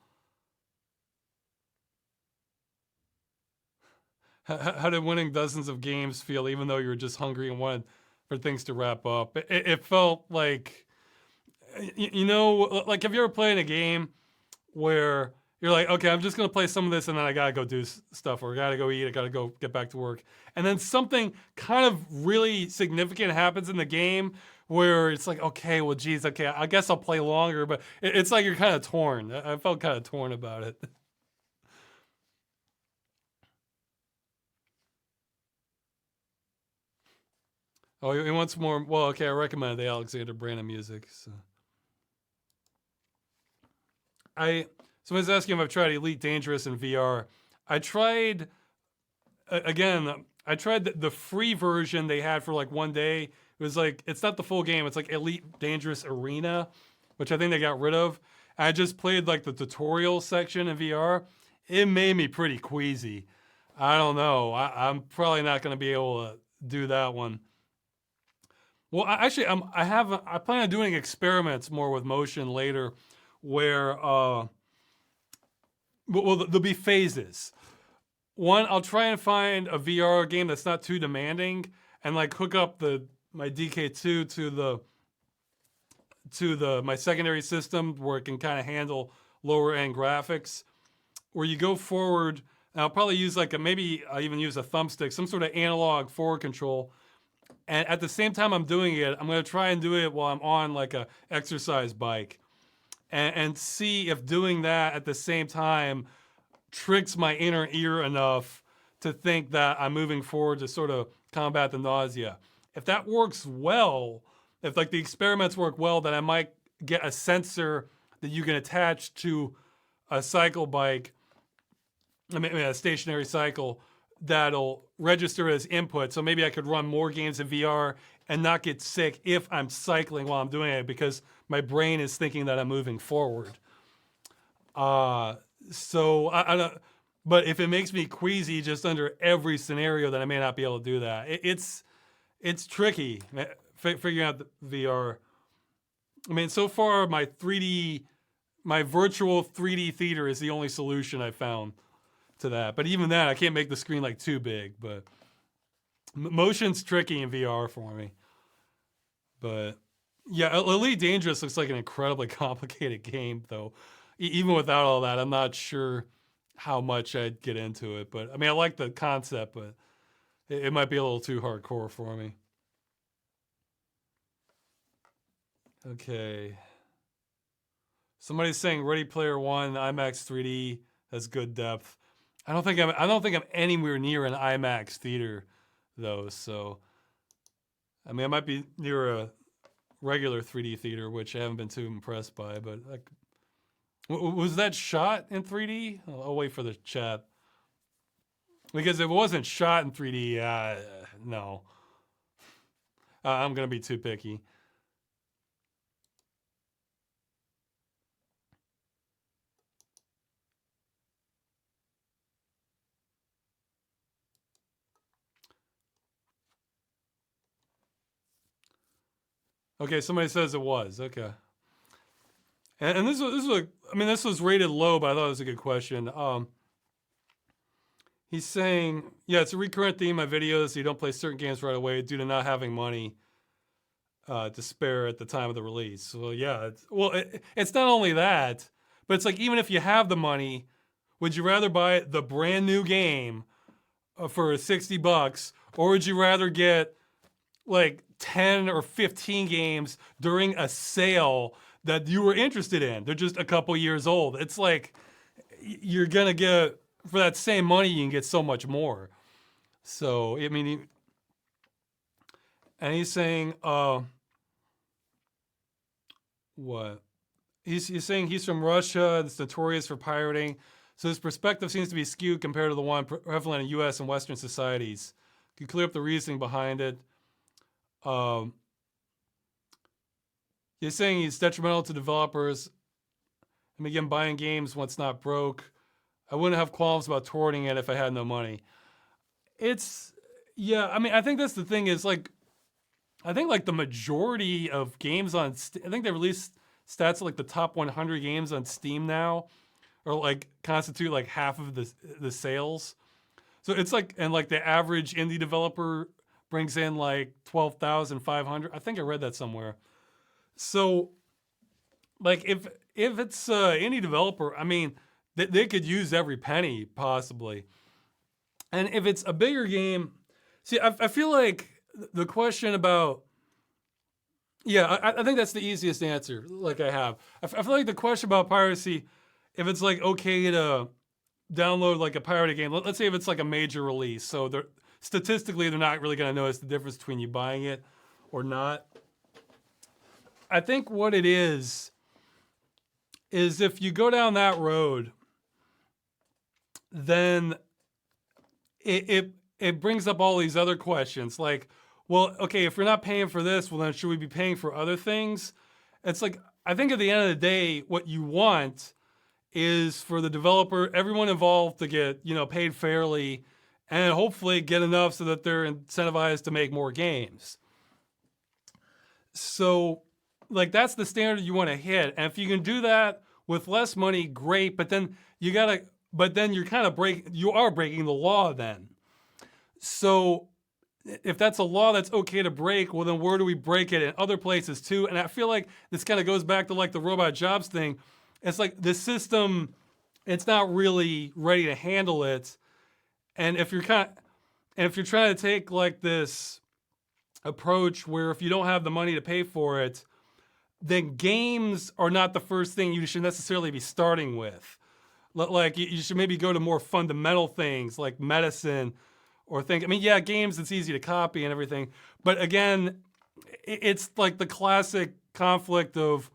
How did winning dozens of games feel, even though you were just hungry and wanted for things to wrap up? It felt like, like, have you ever played a game where you're like, okay, I'm just going to play some of this and then I got to go do stuff, or I got to go eat, I got to go get back to work. And then something kind of really significant happens in the game where it's like, okay, well, geez, okay, I guess I'll play longer, but it's like you're kind of torn. I felt kind of torn about it. Oh, he wants more. Well, okay, I recommend the Alexander Brandon music. So someone's asking if I've tried Elite Dangerous in VR. I tried, again, I tried the free version they had for like one day. It was like, it's not the full game. It's like Elite Dangerous Arena, which I think they got rid of. I just played like the tutorial section in VR. It made me pretty queasy. I don't know. I'm probably not going to be able to do that one. Well, actually, I plan on doing experiments more with motion later, where well, there'll be phases. one, I'll try and find a VR game that's not too demanding, and like hook up my DK2 to the my secondary system where it can kind of handle lower end graphics. Where you go forward, and I'll probably use like maybe I'll even use a thumbstick, some sort of analog forward control. And at the same time I'm doing it, I'm gonna try and do it while I'm on like a exercise bike, and see if doing that at the same time tricks my inner ear enough to think that I'm moving forward to sort of combat the nausea. If that works well, if like the experiments work well, then I might get a sensor that you can attach to a cycle bike, I mean a stationary cycle, that'll register as input. So maybe I could run more games in VR and not get sick if I'm cycling while I'm doing it because my brain is thinking that I'm moving forward. So I don't, but if it makes me queasy just under every scenario, then I may not be able to do that. It's tricky figuring out the VR. I mean, so far my virtual 3D theater is the only solution I found to that. But even that, I can't make the screen like too big. But motion's tricky in VR for me. But yeah, Elite Dangerous looks like an incredibly complicated game, though. Even without all that, I'm not sure how much I'd get into it. But I mean, I like the concept, but it might be a little too hardcore for me. Okay. Somebody's saying Ready Player One IMAX 3D has good depth. I don't think I'm anywhere near an IMAX theater, though. So, I mean, I might be near a regular 3D theater, which I haven't been too impressed by. But like, was that shot in 3D? I'll wait for the chat. Because if it wasn't shot in 3D, no. I'm gonna be too picky. Okay, somebody says it was. Okay. And this was rated low, but I thought it was a good question. He's saying, yeah, it's a recurrent theme in my videos. You don't play certain games right away due to not having money to spare at the time of the release. So yeah, it's not only that, but it's like even if you have the money, would you rather buy the brand new game for $60, or would you rather get like 10 or 15 games during a sale that you were interested in? They're just a couple years old. It's like you're gonna get, for that same money, you can get so much more. So I mean, and he's saying, what? He's saying he's from Russia. It's notorious for pirating. So his perspective seems to be skewed compared to the one prevalent in U.S. and Western societies. Can you clear up the reasoning behind it? He's saying he's detrimental to developers and begin buying games once not broke. I wouldn't have qualms about torrenting it if I had no money. Yeah, I mean, I think that's the thing is like, I think like the majority of games on, I think they released stats like the top 100 games on Steam now, or like constitute like half of the sales. So it's like, and like the average indie developer brings in like 12,500. I think I read that somewhere. So, like if it's indie developer, I mean, they could use every penny possibly. And if it's a bigger game, see, I feel like the question about, yeah, I think that's the easiest answer. Like I have, I feel like the question about piracy, if it's like okay to download like a pirated game, let's say if it's like a major release, so statistically they're not really going to notice the difference between you buying it or not. I think what it is if you go down that road, then it brings up all these other questions like, well, okay, if we're not paying for this, well then should we be paying for other things? It's like, I think at the end of the day, what you want is for the developer, everyone involved to get, paid fairly and hopefully get enough so that they're incentivized to make more games. So like that's the standard you want to hit. And if you can do that with less money, great, but then you got to but then you are breaking the law then. So if that's a law that's okay to break, well then where do we break it in other places too? And I feel like this kind of goes back to like the robot jobs thing. It's like the system, it's not really ready to handle it. And if you're trying to take like this approach where if you don't have the money to pay for it, then games are not the first thing you should necessarily be starting with. Like you should maybe go to more fundamental things like medicine or think. I mean, yeah, games it's easy to copy and everything, but again, it's like the classic conflict of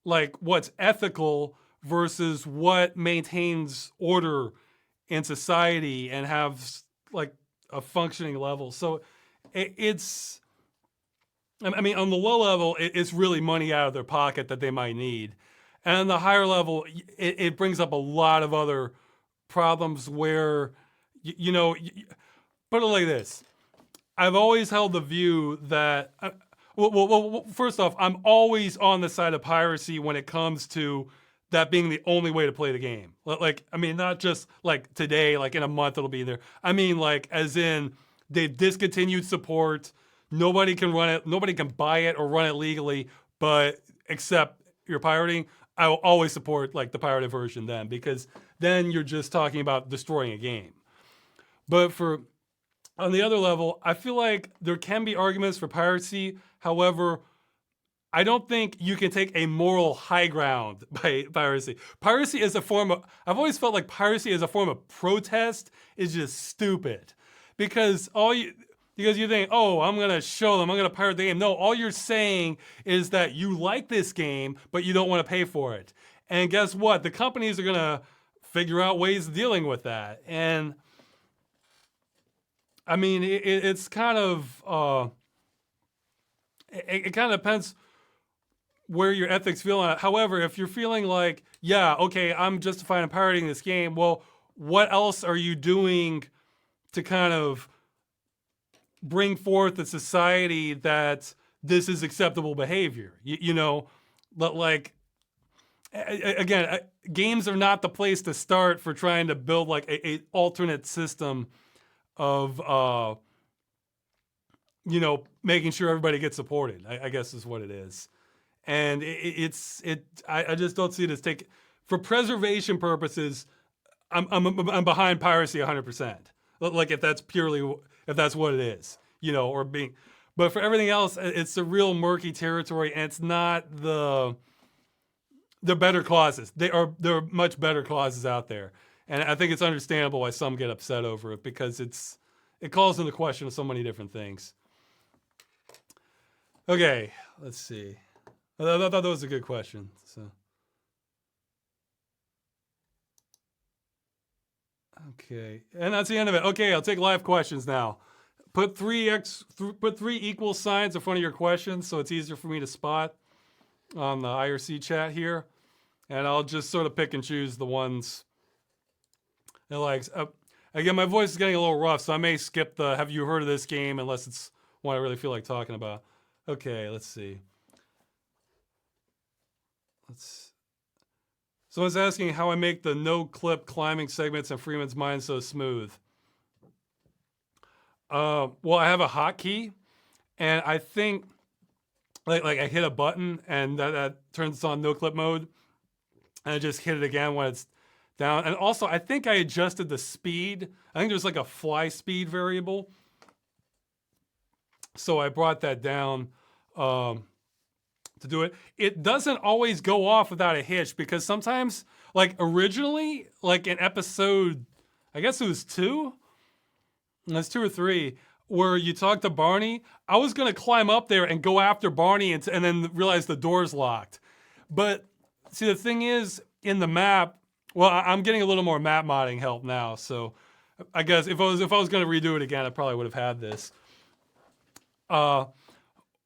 like what's ethical versus what maintains order in society and have like a functioning level. So it's, I mean, on the low level, it's really money out of their pocket that they might need. And on the higher level, it brings up a lot of other problems where, put it like this. I've always held the view that, well, first off, I'm always on the side of piracy when it comes to that being the only way to play the game. Like, I mean, not just like today, like in a month it'll be there. I mean, like, as in they've discontinued support. Nobody can run it. Nobody can buy it or run it legally, but except you're pirating. I will always support like the pirated version then, because then you're just talking about destroying a game. But on the other level, I feel like there can be arguments for piracy. However, I don't think you can take a moral high ground by piracy. Piracy is a form of, I've always felt like piracy as a form of protest is just stupid. Because you think, oh, I'm going to show them, I'm going to pirate the game. No, all you're saying is that you like this game, but you don't want to pay for it. And guess what? The companies are going to figure out ways of dealing with that. And I mean, it's kind of, it kind of depends where your ethics feel on it. However, if you're feeling like, yeah, okay, I'm justified in pirating this game, well, what else are you doing to kind of bring forth a society that this is acceptable behavior? But like, again, games are not the place to start for trying to build like a alternate system of, making sure everybody gets supported, I guess is what it is. And I just don't see it as for preservation purposes. I'm behind piracy 100%. Like if that's what it is, or being, but for everything else, it's a real murky territory, and it's not the better causes. There are much better causes out there, and I think it's understandable why some get upset over it because it calls into question so many different things. Okay, let's see. I thought that was a good question. So, okay, and that's the end of it. Okay, I'll take live questions now. Put three equal signs in front of your questions so it's easier for me to spot on the IRC chat here, and I'll just sort of pick and choose the ones that like. Again, my voice is getting a little rough, so I may skip the "Have you heard of this game?" unless it's one I really feel like talking about. Okay, let's see. Someone's asking how I make the no-clip climbing segments in Freeman's Mind so smooth. Well, I have a hotkey, and I think like I hit a button, and that turns on no-clip mode, and I just hit it again when it's down. And also, I think I adjusted the speed. I think there's like a fly speed variable, so I brought that down. To do it. It doesn't always go off without a hitch because sometimes, like originally, like in episode, I guess it was 2? That's 2 or 3, where you talk to Barney. I was going to climb up there and go after Barney and then realize the door's locked. But see, the thing is, in the map, well, I'm getting a little more map modding help now. So I guess if I was going to redo it again, I probably would have had this.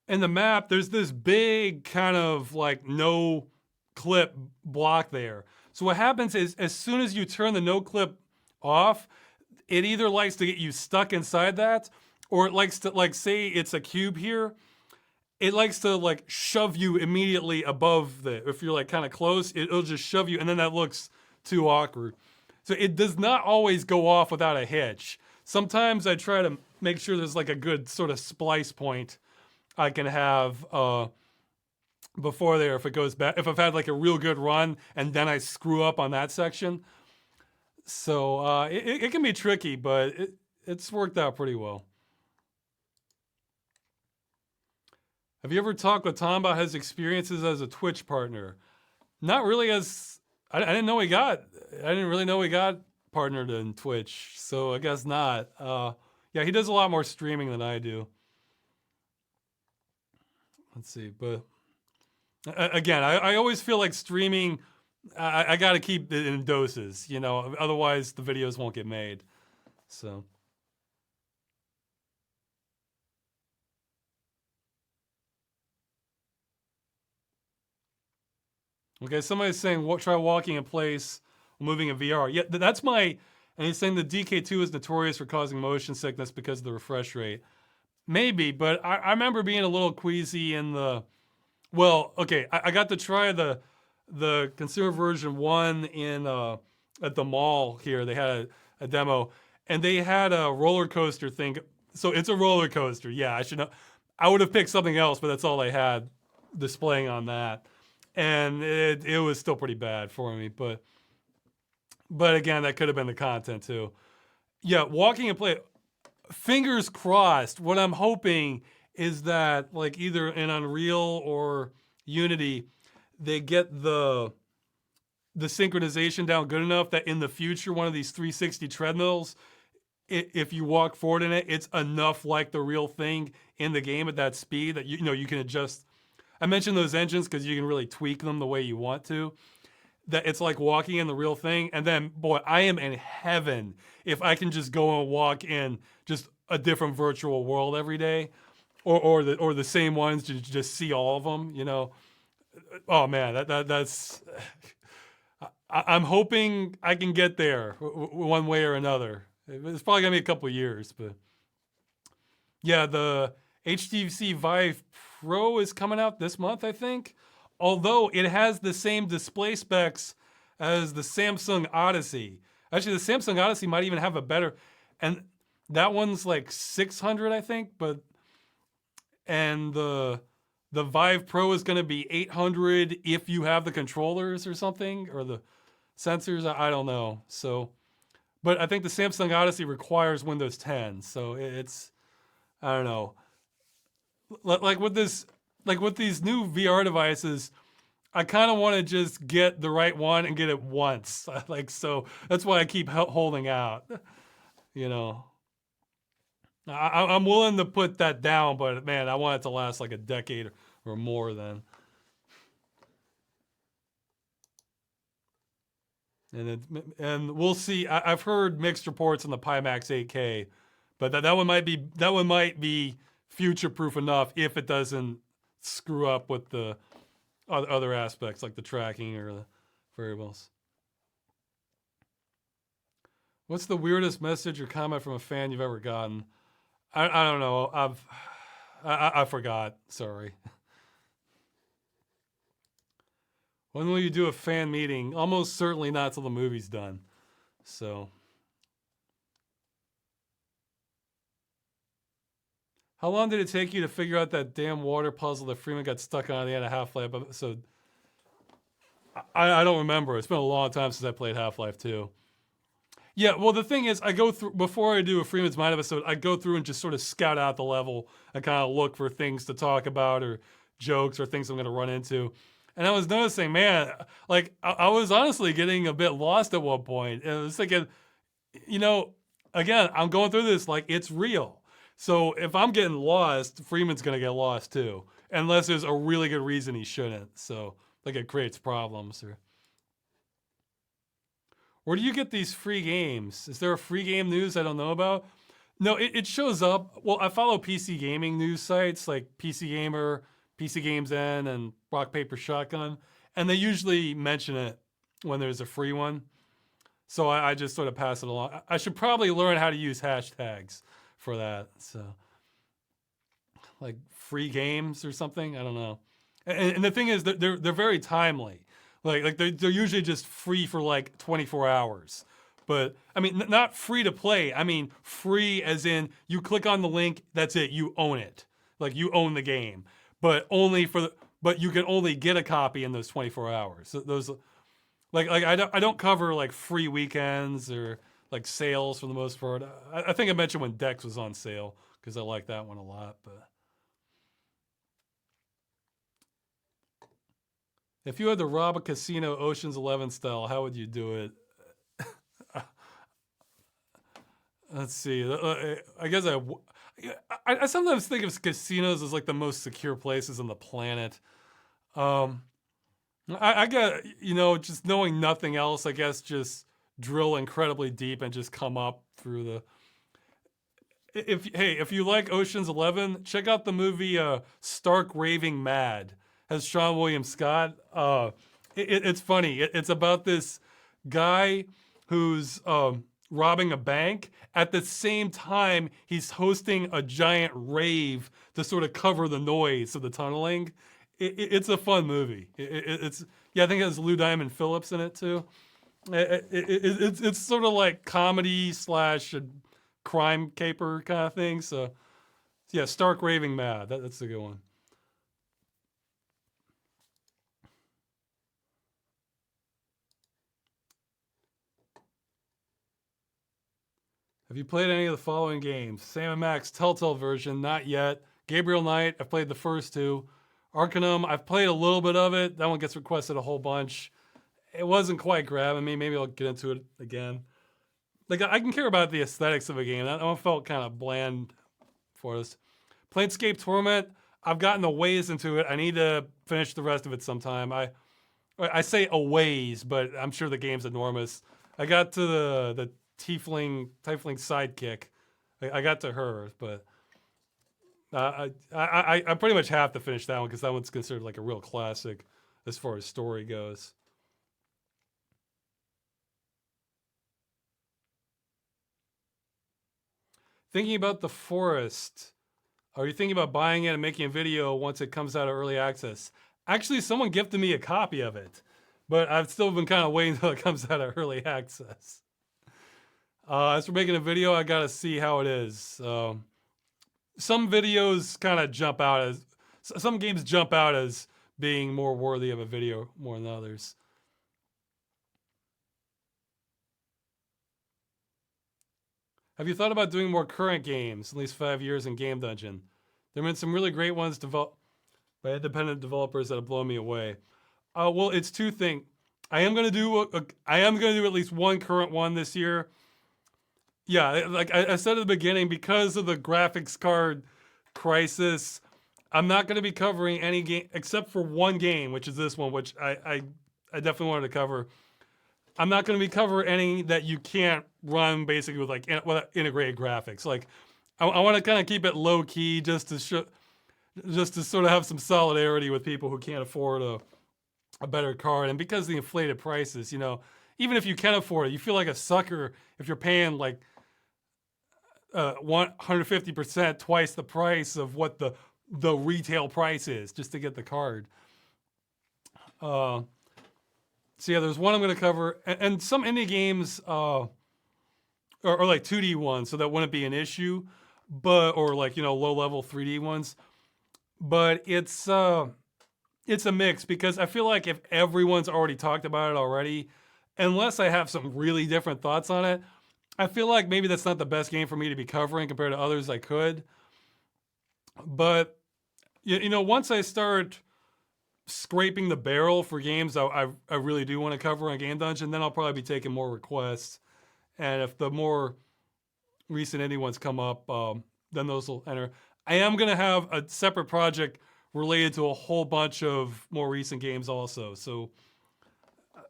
In the map, there's this big kind of like no clip block there. So what happens is as soon as you turn the no clip off, it either likes to get you stuck inside that, or it likes to, like, say it's a cube here, it likes to like shove you immediately above if you're like kind of close, it'll just shove you, and then that looks too awkward. So it does not always go off without a hitch. Sometimes I try to make sure there's like a good sort of splice point I can have before there if it goes back. If I've had like a real good run and then I screw up on that section. So it can be tricky, but it's worked out pretty well. Have you ever talked with Tom about his experiences as a Twitch partner? Not really, as I didn't know he got. I didn't really know he got partnered in Twitch, so I guess not. Yeah, he does a lot more streaming than I do. Let's see, but again, I always feel like streaming. I got to keep it in doses, you know. Otherwise, the videos won't get made. So. Okay, somebody's saying try walking in place, moving in VR. Yeah, that's my. And he's saying the DK2 is notorious for causing motion sickness because of the refresh rate. Maybe, but I remember being a little queasy in the. Well, okay, I got to try the consumer version 1 in at the mall here. They had a demo, and they had a roller coaster thing. So it's a roller coaster. Yeah, I should know. I would have picked something else, but that's all they had displaying on that, and it was still pretty bad for me. But again, that could have been the content too. Yeah, walking and play. Fingers crossed. What I'm hoping is that like either in Unreal or Unity, they get the synchronization down good enough that in the future, one of these 360 treadmills, if you walk forward in it, it's enough like the real thing in the game at that speed that you know you can adjust. I mentioned those engines because you can really tweak them the way you want to. That it's like walking in the real thing, and then boy, I am in heaven if I can just go and walk in just a different virtual world every day, or the same ones to just see all of them. You know, oh man, that's. I'm hoping I can get there one way or another. It's probably gonna be a couple years, but yeah, the HTC Vive Pro is coming out this month, I think. Although it has the same display specs as the Samsung Odyssey. Actually, the Samsung Odyssey might even have a better, and that one's like 600, I think. And the Vive Pro is going to be 800 if you have the controllers or something, or the sensors. I don't know. So, but I think the Samsung Odyssey requires Windows 10, so it's, I don't know. Like with these new VR devices, I kind of want to just get the right one and get it once. Like, so that's why I keep holding out. You know, I'm willing to put that down, but man, I want it to last like a decade or more then. And we'll see. I've heard mixed reports on the Pimax 8K, but that one might be future proof enough if it doesn't screw up with the other aspects like the tracking or the variables. What's the weirdest message or comment from a fan you've ever gotten? I don't know. I forgot. Sorry. When will you do a fan meeting? Almost certainly not till the movie's done. So. How long did it take you to figure out that damn water puzzle that Freeman got stuck on at the end of Half-Life? So I don't remember. It's been a long time since I played Half-Life 2. Yeah, well, the thing is, I go through, before I do a Freeman's Mind episode, I go through and just sort of scout out the level. I kind of look for things to talk about or jokes or things I'm going to run into. And I was noticing, man, like, I was honestly getting a bit lost at one point. And I was thinking, you know, again, I'm going through this like it's real. So if I'm getting lost, Freeman's going to get lost too. Unless there's a really good reason he shouldn't. So, like, it creates problems. Where do you get these free games? Is there a free game news I don't know about? No, it shows up. Well, I follow PC gaming news sites like PC Gamer, PC Games N, and Rock Paper Shotgun. And they usually mention it when there's a free one. So I just sort of pass it along. I should probably learn how to use hashtags for that. So, like free games or something. I don't know. And the thing is, they're very timely. Like they're usually just free for like 24 hours. But I mean, not free to play. I mean, free as in you click on the link, that's it, you own it. Like you own the game, but but you can only get a copy in those 24 hours. So those, like I don't cover like free weekends or like sales for the most part. I think I mentioned when Dex was on sale because I like that one a lot. But if you had to rob a casino Ocean's 11 style, how would you do it? Let's see. I guess I sometimes think of casinos as like the most secure places on the planet. Um, I got, just knowing nothing else, I guess just drill incredibly deep and just come up through the. If you like Ocean's 11, check out the movie Stark Raving Mad. Has Sean William Scott. It's funny. It's about this guy who's robbing a bank. At the same time, he's hosting a giant rave to sort of cover the noise of the tunneling. It's a fun movie. It's I think it has Lou Diamond Phillips in it too. It's sort of like comedy slash crime caper kind of thing. So yeah, Stark Raving Mad. That's a good one. Have you played any of the following games? Sam & Max Telltale version, not yet. Gabriel Knight, I've played the first two. Arcanum, I've played a little bit of it. That one gets requested a whole bunch. It wasn't quite grabbing me. Maybe I'll get into it again. Like, I can care about the aesthetics of a game. That one felt kind of bland for us. Planescape Torment, I've gotten a ways into it. I need to finish the rest of it sometime. I say a ways, but I'm sure the game's enormous. I got to the tiefling sidekick. I got to her, but I pretty much have to finish that one because that one's considered like a real classic as far as story goes. Thinking about The Forest. Are you thinking about buying it and making a video once it comes out of early access? Actually, someone gifted me a copy of it, but I've still been kind of waiting until it comes out of early access. As for making a video, I gotta see how it is. Some videos kind of jump out as, some games jump out as being more worthy of a video more than others. Have you thought about doing more current games, at least 5 years in Game Dungeon? There have been some really great ones developed by independent developers that have blown me away. Well, it's two things. I am gonna do at least one current one this year. Yeah, like I said at the beginning, because of the graphics card crisis, I'm not going to be covering any game except for one game, which is this one, which I definitely wanted to cover. I'm not going to be covering any that you can't run basically with like integrated graphics. Like I want to kind of keep it low key just to sort of have some solidarity with people who can't afford a better card. And because of the inflated prices, even if you can afford it, you feel like a sucker if you're paying like 150%, twice the price of what the retail price is just to get the card. So yeah, there's one I'm going to cover, and some indie games are like 2D ones, so that wouldn't be an issue, or like low level 3D ones. But it's a mix because I feel like if everyone's already talked about it already, unless I have some really different thoughts on it, I feel like maybe that's not the best game for me to be covering compared to others I could. But, once I start scraping the barrel for games I really do want to cover on Game Dungeon, then I'll probably be taking more requests. And if the more recent indie ones come up, then those will enter. I am going to have a separate project related to a whole bunch of more recent games also. So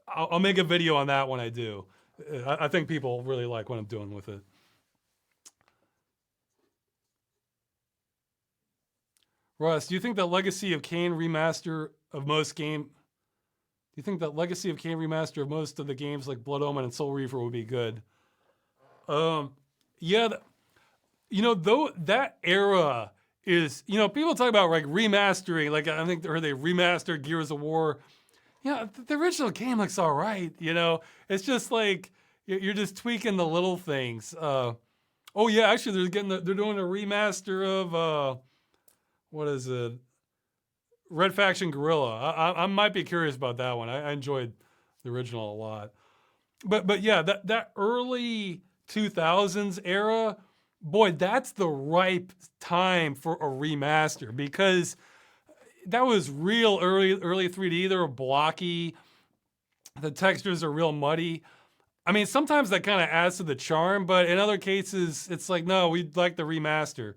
I'll make a video on that when I do. I think people really like what I'm doing with it. Russ, do you think that Legacy of Kain remaster of most of the games like Blood Omen and Soul Reaver would be good? Yeah, though that era is, people talk about like remastering, like I think they remastered Gears of War. Yeah, the original game looks all right. It's just like you're just tweaking the little things. Oh yeah, actually they're doing a remaster of what is it? Red Faction Gorilla. I might be curious about that one. I enjoyed the original a lot. But yeah, that early 2000s era, boy, that's the ripe time for a remaster because that was real early 3D. They were blocky. The textures are real muddy. I mean, sometimes that kind of adds to the charm, but in other cases, it's like, no, we'd like the remaster.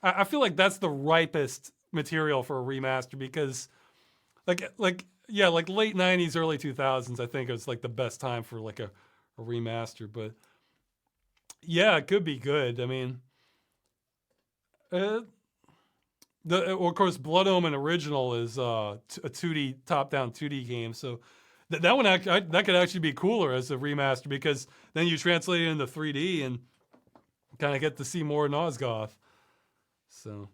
I feel like that's the ripest material for a remaster because, yeah, like late '90s, early 2000s, I think it was like the best time for like a remaster. But yeah, it could be good. I mean, uh, well, of course, Blood Omen original is a 2D top-down 2D game, so that one that could actually be cooler as a remaster because then you translate it into 3D and kind of get to see more Nosgoth. So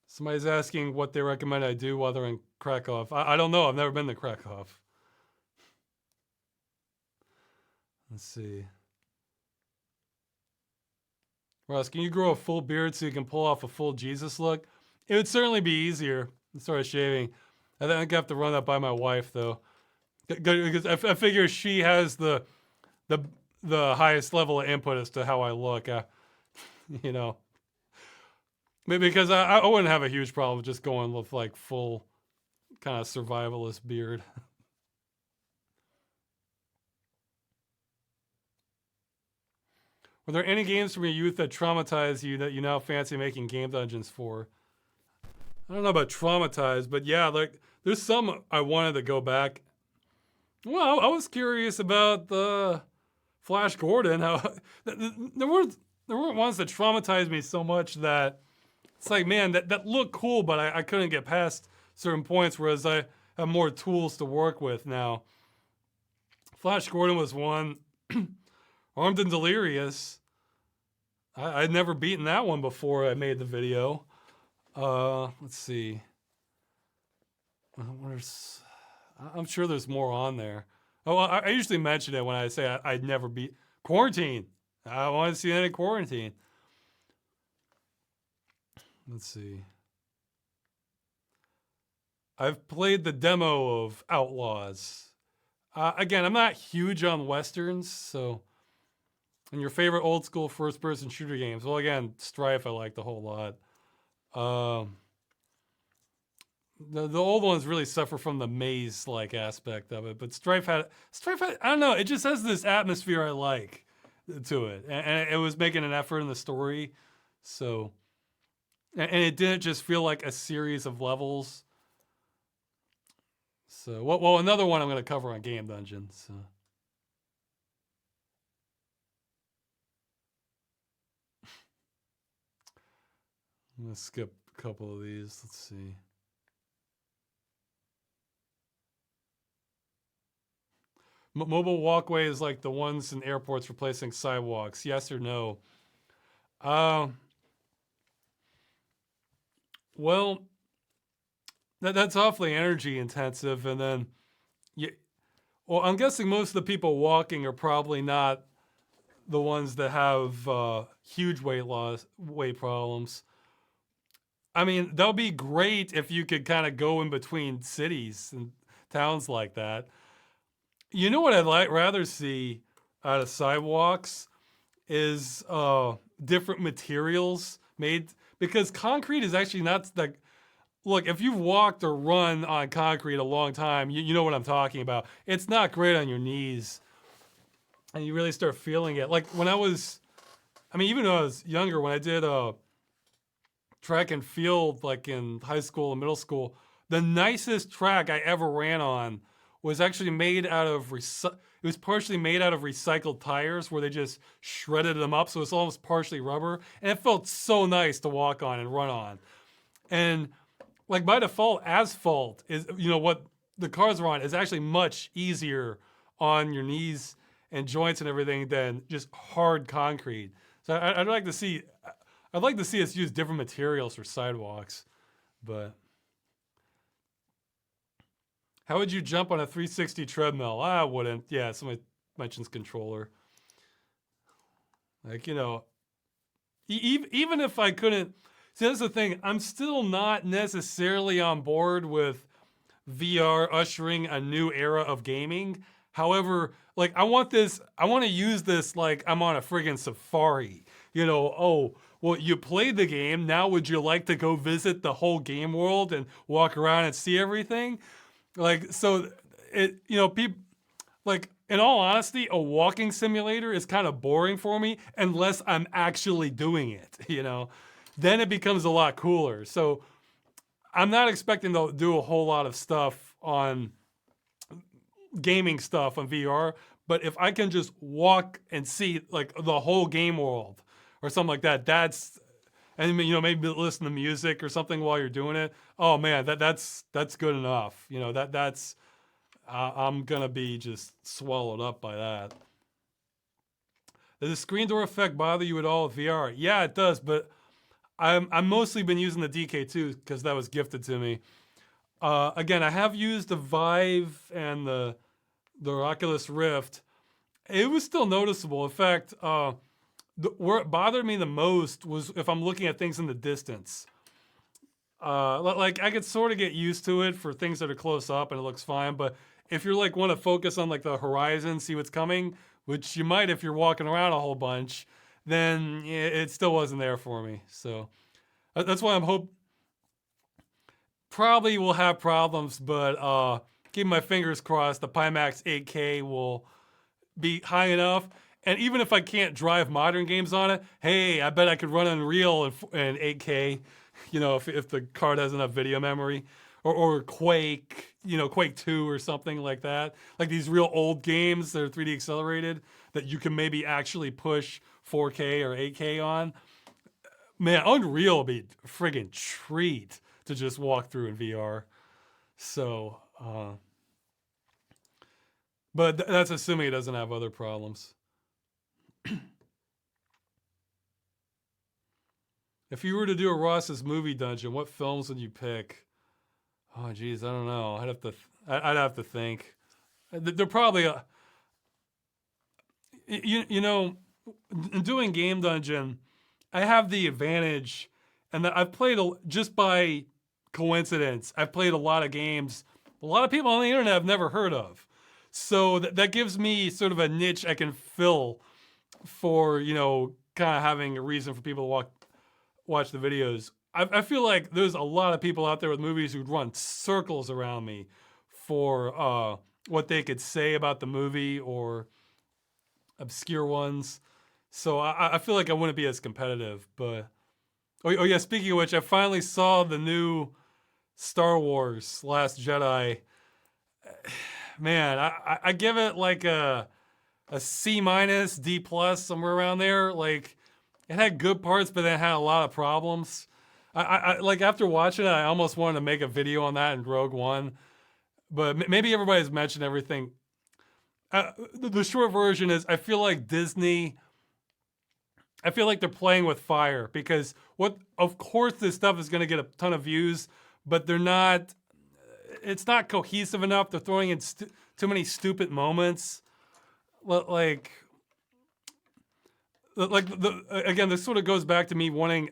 somebody's asking what they recommend I do while they're in Krakow. I don't know. I've never been to Krakow. Let's see. Ross, can you grow a full beard so you can pull off a full Jesus look? It would certainly be easier than sort of shaving. I think I have to run that by my wife though, because I figure she has the the highest level of input as to how I look. You know, maybe because I wouldn't have a huge problem just going with like full kind of survivalist beard. Were there any games from your youth that traumatized you that you now fancy making game dungeons for? I don't know about traumatized, but yeah, like there's some I wanted to go back. Well, I was curious about the Flash Gordon. How there weren't ones that traumatized me so much that it's like, man, that looked cool, but I couldn't get past certain points. Whereas I have more tools to work with now. Flash Gordon was one. Armed and Delirious. I'd never beaten that one before I made the video. Let's see. I'm sure there's more on there. Oh, I usually mention it when I say I'd never beat Quarantine. I want to see any Quarantine. Let's see. I've played the demo of Outlaws. Again, I'm not huge on westerns, so. And your favorite old school first person shooter games? Well, again, Strife I liked a whole lot. The old ones really suffer from the maze like aspect of it, but Strife had I don't know, it just has this atmosphere I like to it, and it was making an effort in the story, so and it didn't just feel like a series of levels. So well, another one I'm going to cover on Game Dungeon. So. I'm going to skip a couple of these. Let's see. Mobile walkways like the ones in airports replacing sidewalks. Yes or no? Well, that's awfully energy intensive. And then, well, I'm guessing most of the people walking are probably not the ones that have huge weight problems. I mean, that would be great if you could kind of go in between cities and towns like that. You know what I'd rather see out of sidewalks is different materials made, because concrete is actually not that. Look, if you've walked or run on concrete a long time, you know what I'm talking about. It's not great on your knees, and you really start feeling it. Like when even when I was younger, when I did track and field, like in high school and middle school, the nicest track I ever ran on was actually made out of it was partially made out of recycled tires where they just shredded them up, so it's almost partially rubber, and it felt so nice to walk on and run on. And like by default, asphalt is, what the cars are on is actually much easier on your knees and joints and everything than just hard concrete. So I'd like to see us use different materials for sidewalks, but How would you jump on a 360 treadmill? I wouldn't. Yeah, somebody mentions controller. Like, even if I couldn't. See, that's the thing. I'm still not necessarily on board with VR ushering a new era of gaming. However, like I want to use this like I'm on a friggin' safari. Oh, well, you played the game. Now would you like to go visit the whole game world and walk around and see everything? Like, so people, like, in all honesty, a walking simulator is kind of boring for me unless I'm actually doing it. Then it becomes a lot cooler. So I'm not expecting to do a whole lot of stuff on gaming stuff on VR, but if I can just walk and see like the whole game world or something like that, and maybe listen to music or something while you're doing it. Oh man, that's good enough. That's I'm gonna be just swallowed up by that. Does the screen door effect bother you at all with VR? Yeah, it does, but I'm mostly been using the DK2 because that was gifted to me. Again, I have used the Vive and the Oculus Rift. It was still noticeable. In fact, where it bothered me the most was if I'm looking at things in the distance. Like I could sort of get used to it for things that are close up and it looks fine, but if you're like want to focus on like the horizon, see what's coming, which you might if you're walking around a whole bunch, then it still wasn't there for me. So that's why probably will have problems, but keep my fingers crossed. The Pimax 8K will be high enough. And even if I can't drive modern games on it, hey, I bet I could run Unreal in 8K, if the card has enough video memory. Or Quake, Quake 2 or something like that. Like these real old games that are 3D accelerated that you can maybe actually push 4K or 8K on. Man, Unreal would be a friggin' treat to just walk through in VR. So, but that's assuming it doesn't have other problems. If you were to do a Ross's movie dungeon, what films would you pick? Oh, geez, I don't know. I'd have to think. They're probably, doing game dungeon, I have the advantage, and that I've played just by coincidence. I've played a lot of games a lot of people on the internet have never heard of. So that gives me sort of a niche I can fill for kind of having a reason for people to watch the videos. I feel like there's a lot of people out there with movies who'd run circles around me for what they could say about the movie or obscure ones. So I feel like I wouldn't be as competitive. But oh yeah, speaking of which, I finally saw the new Star Wars Last Jedi. Man, I give it like a C minus, D plus, somewhere around there. Like it had good parts, but then it had a lot of problems. I like after watching it, I almost wanted to make a video on that in Rogue One, but maybe everybody's mentioned everything. The short version is I feel like Disney. I feel like they're playing with fire because of course this stuff is going to get a ton of views, but they're not. It's not cohesive enough. They're throwing in too many stupid moments. Like again, this sort of goes back to me wanting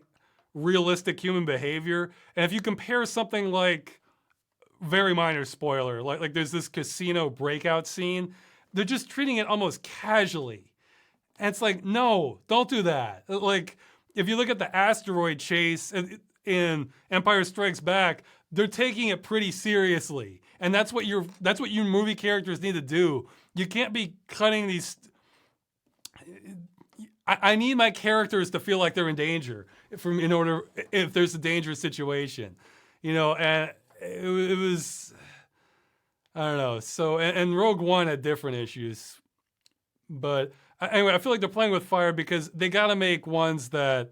realistic human behavior. And if you compare something like, very minor spoiler, like there's this casino breakout scene, they're just treating it almost casually. And it's like, no, don't do that. Like, if you look at the asteroid chase in Empire Strikes Back, they're taking it pretty seriously. And that's what your movie characters need to do. You can't be cutting these. I need my characters to feel like they're in danger if there's a dangerous situation, and it was, I don't know. So, and Rogue One had different issues, but anyway, I feel like they're playing with fire because they got to make ones that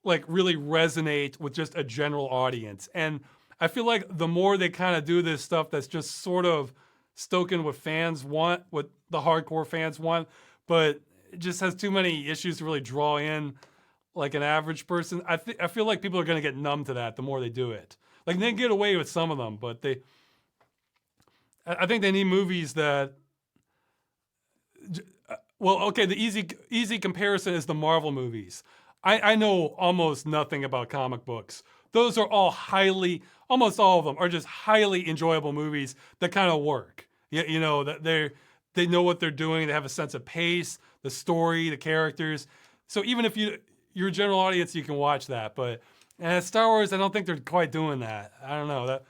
like really resonate with just a general audience. And I feel like the more they kind of do this stuff that's just sort of stoking what fans want, what the hardcore fans want, but it just has too many issues to really draw in like an average person. I feel like people are going to get numb to that the more they do it. Like they can get away with some of them, but I think they need movies that. Well, okay. The easy comparison is the Marvel movies. I know almost nothing about comic books. Those are all almost all of them are just highly enjoyable movies that kind of work. You know that they know what they're doing. They have a sense of pace, the story, the characters. So even if you're a general audience, you can watch that. But Star Wars, I don't think they're quite doing that. I don't know that.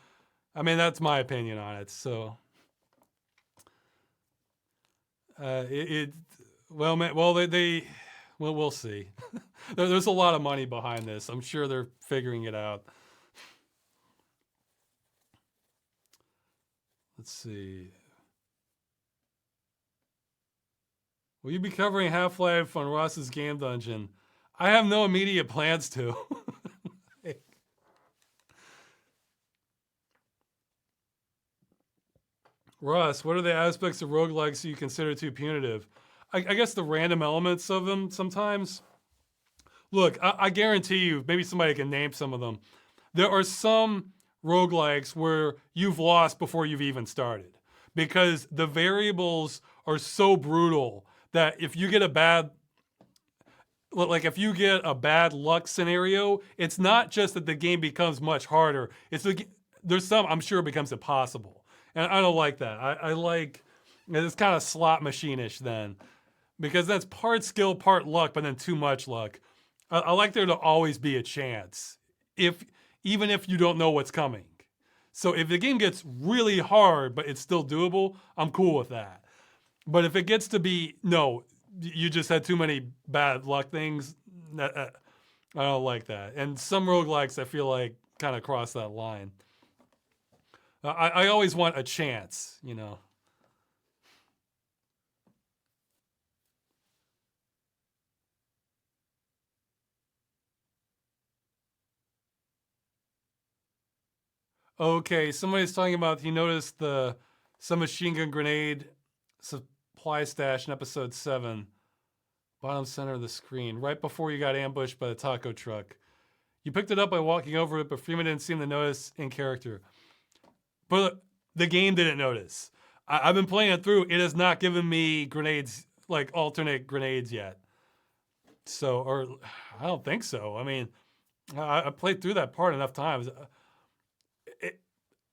I mean, that's my opinion on it. So it well, man, well well, we'll see. There's a lot of money behind this. I'm sure they're figuring it out. Let's see. Will you be covering Half-Life on Ross's Game Dungeon? I have no immediate plans to. Ross, what are the aspects of roguelikes you consider too punitive? I guess the random elements of them sometimes. Look, I guarantee you, maybe somebody can name some of them. There are some roguelikes where you've lost before you've even started because the variables are so brutal that if you get a bad if you get a bad luck scenario, it's not just that the game becomes much harder. There's some I'm sure it becomes impossible, and I don't like that. I like it's kind of slot machine-ish then, because that's part skill, part luck, but then too much luck. I like there to always be a chance, even if you don't know what's coming. So if the game gets really hard, but it's still doable, I'm cool with that. But if it gets to be, no, you just had too many bad luck things, I don't like that. And some roguelikes, I feel like, kind of cross that line. I always want a chance, you know. Okay, somebody's talking about he noticed the submachine gun grenade supply stash in episode 7, bottom center of the screen, right before you got ambushed by the taco truck. You picked it up by walking over it, but Freeman didn't seem to notice in character. But the game didn't notice. I've been playing it through. It has not given me grenades, like alternate grenades yet. So, or I don't think so. I mean, I played through that part enough times.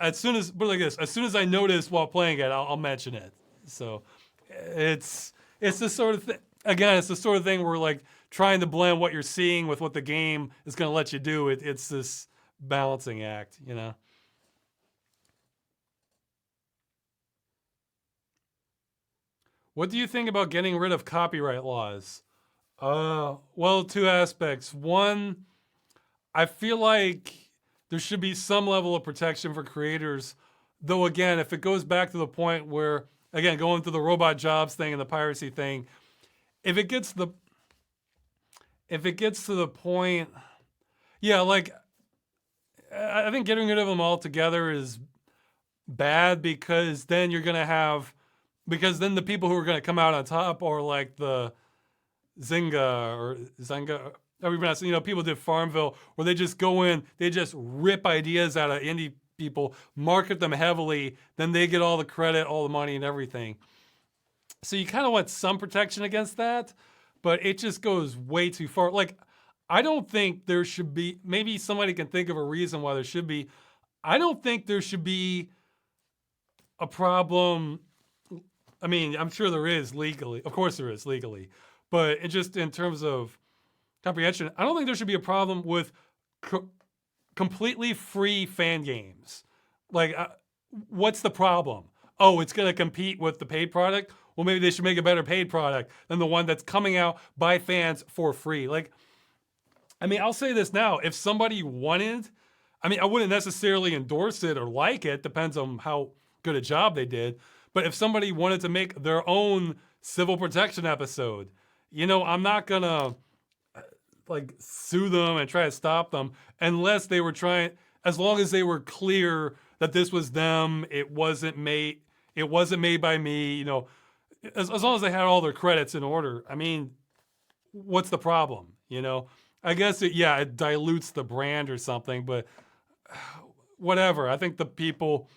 As soon as, but like this, as soon as I notice while playing it, I'll mention it. So it's the sort of thing. Again, it's the sort of thing where like trying to blend what you're seeing with what the game is going to let you do. It's this balancing act, you know. What do you think about getting rid of copyright laws? Well, two aspects. One, I feel like there should be some level of protection for creators. Though again, if it goes back to the point where, again, going to the robot jobs thing and the piracy thing, if it gets to the point, yeah, like I think getting rid of them altogether is bad because then you're gonna have because then the people who are gonna come out on top are like the Zynga or Zynga. You know, people did Farmville where they just go in, they just rip ideas out of indie people, market them heavily, then they get all the credit, all the money, and everything. So you kind of want some protection against that, but it just goes way too far. Like, I don't think there should be, maybe somebody can think of a reason why there should be. I don't think there should be a problem. I mean, I'm sure there is legally. Of course there is legally. But it just in terms of comprehension, I don't think there should be a problem with completely free fan games. Like, what's the problem? Oh, it's going to compete with the paid product? Well, maybe they should make a better paid product than the one that's coming out by fans for free. Like, I mean, I'll say this now. If somebody wanted, I mean, I wouldn't necessarily endorse it or like it. Depends on how good a job they did. But if somebody wanted to make their own civil protection episode, you know, I'm not going to like sue them and try to stop them unless they were trying, as long as they were clear that this was them, it wasn't made by me, you know, as long as they had all their credits in order. I mean, what's the problem, you know? I guess it dilutes the brand or something, but whatever. I think the people,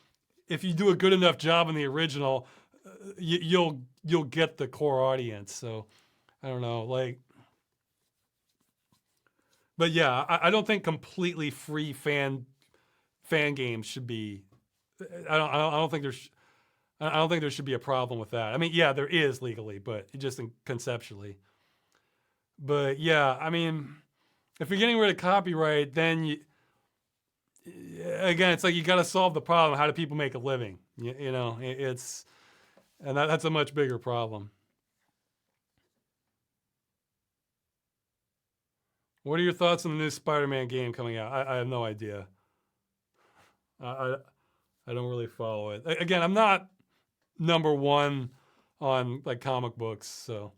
if you do a good enough job in the original, you'll get the core audience. So I don't know, like, but yeah, I don't think completely free fan games should be. I don't think there's. I don't think there should be a problem with that. I mean, yeah, there is legally, but just conceptually. But yeah, I mean, if you're getting rid of copyright, then again, it's like you got to solve the problem. How do people make a living? You know, it's and that's a much bigger problem. What are your thoughts on the new Spider-Man game coming out? I have no idea. I, I I don't really follow it. Again, I'm not number one on like comic books, so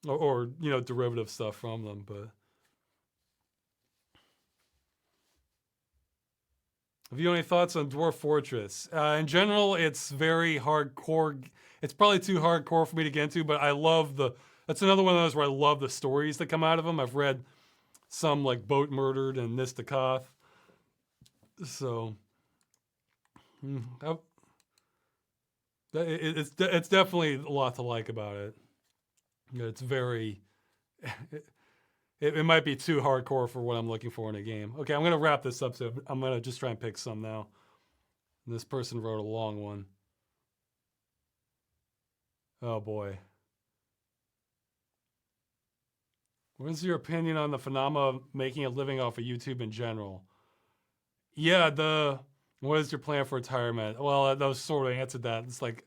or you know derivative stuff from them. But have you any thoughts on Dwarf Fortress? In general, it's very hardcore. It's probably too hardcore for me to get into, but I love the. That's another one of those where I love the stories that come out of them. I've read some like Boat Murdered and Nistakoth. So mm, it's definitely a lot to like about it. It's very. It might be too hardcore for what I'm looking for in a game. Okay, I'm gonna wrap this up. So I'm gonna just try and pick some now. And this person wrote a long one. Oh boy. What is your opinion on the phenomena of making a living off of YouTube in general? Yeah, what is your plan for retirement? Well, that was sort of answered that. It's like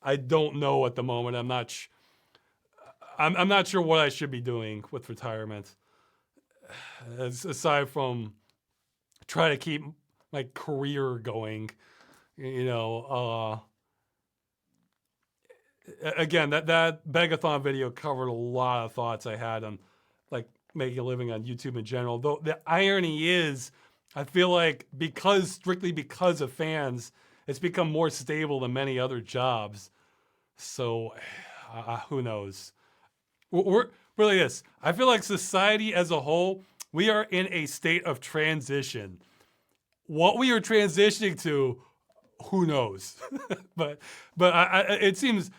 I don't know at the moment. I'm not sure what I should be doing with retirement. Aside from try to keep my career going, you know, again, that Begathon video covered a lot of thoughts I had on like making a living on YouTube in general. Though the irony is, I feel like strictly because of fans, it's become more stable than many other jobs. So, who knows? We're really this. I feel like society as a whole, we are in a state of transition. What we are transitioning to, who knows? but it seems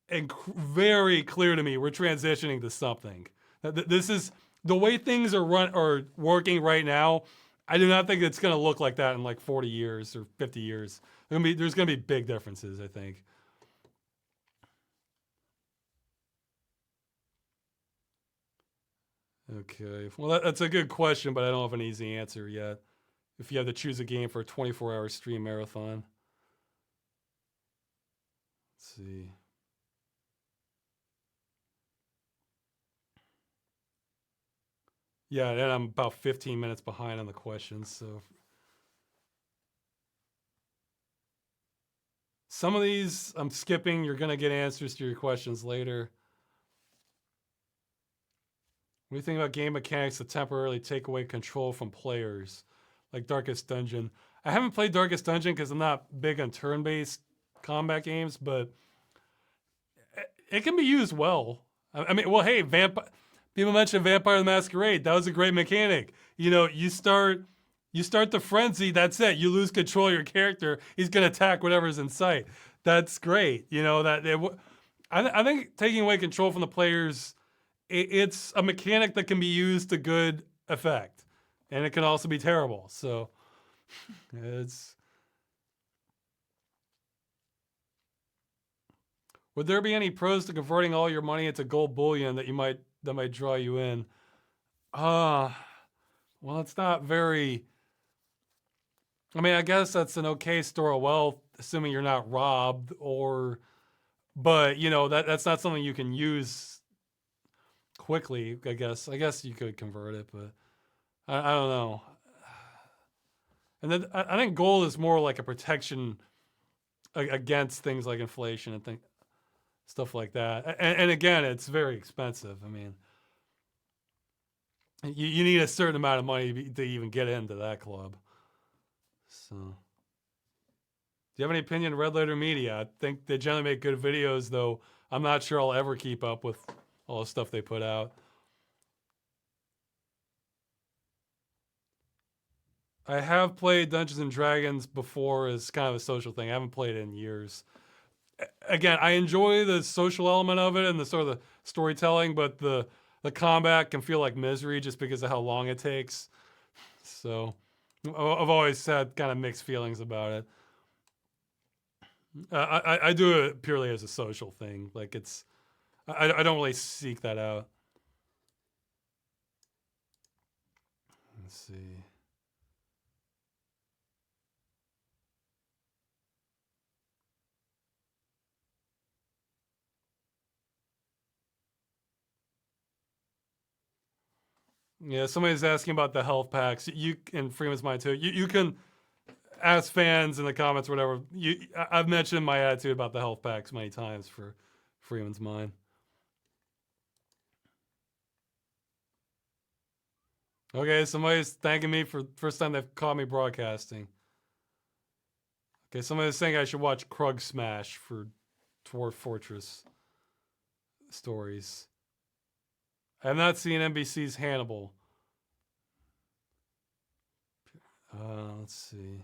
very clear to me we're transitioning to something. This is the way things are working right now. I do not think it's going to look like that in like 40 years or 50 years. There's going to be big differences, I think. Okay. Well, that's a good question, but I don't have an easy answer yet. If you have to choose a game for a 24-hour stream marathon. Let's see. Yeah, and I'm about 15 minutes behind on the questions, so some of these I'm skipping. You're going to get answers to your questions later. What do you think about game mechanics that temporarily take away control from players, like Darkest Dungeon? I haven't played Darkest Dungeon because I'm not big on turn-based combat games, but it can be used well. I mean, well, hey, people mentioned Vampire the Masquerade. That was a great mechanic. You know, you start the frenzy. That's it. You lose control of your character. He's gonna attack whatever's in sight. That's great. You know I think taking away control from the players, it's a mechanic that can be used to good effect, and it can also be terrible. So it's. Would there be any pros to converting all your money into gold bullion that might draw you in? Uh well, it's not very. I mean, I guess that's an okay store of wealth, assuming you're not robbed or. But you know that's not something you can use quickly. I guess you could convert it, but I don't know. And then I think gold is more like a protection against things like inflation and stuff like that. And again, it's very expensive. I mean, you need a certain amount of money to even get into that club. So, do you have any opinion on Red Letter Media? I think they generally make good videos, though I'm not sure I'll ever keep up with all the stuff they put out. I have played Dungeons and Dragons before as kind of a social thing. I haven't played it in years. Again, I enjoy the social element of it and the sort of the storytelling, but the combat can feel like misery just because of how long it takes. So I've always had kind of mixed feelings about it. I do it purely as a social thing. Like I don't really seek that out. Let's see. Yeah, somebody's asking about the health packs. You and Freeman's mind too. You can ask fans in the comments, or whatever. I've mentioned my attitude about the health packs many times for Freeman's mind. Okay, somebody's thanking me for first time they've caught me broadcasting. Okay, somebody's saying I should watch Krug Smash for Dwarf Fortress stories. I have not seen NBC's Hannibal. Let's see.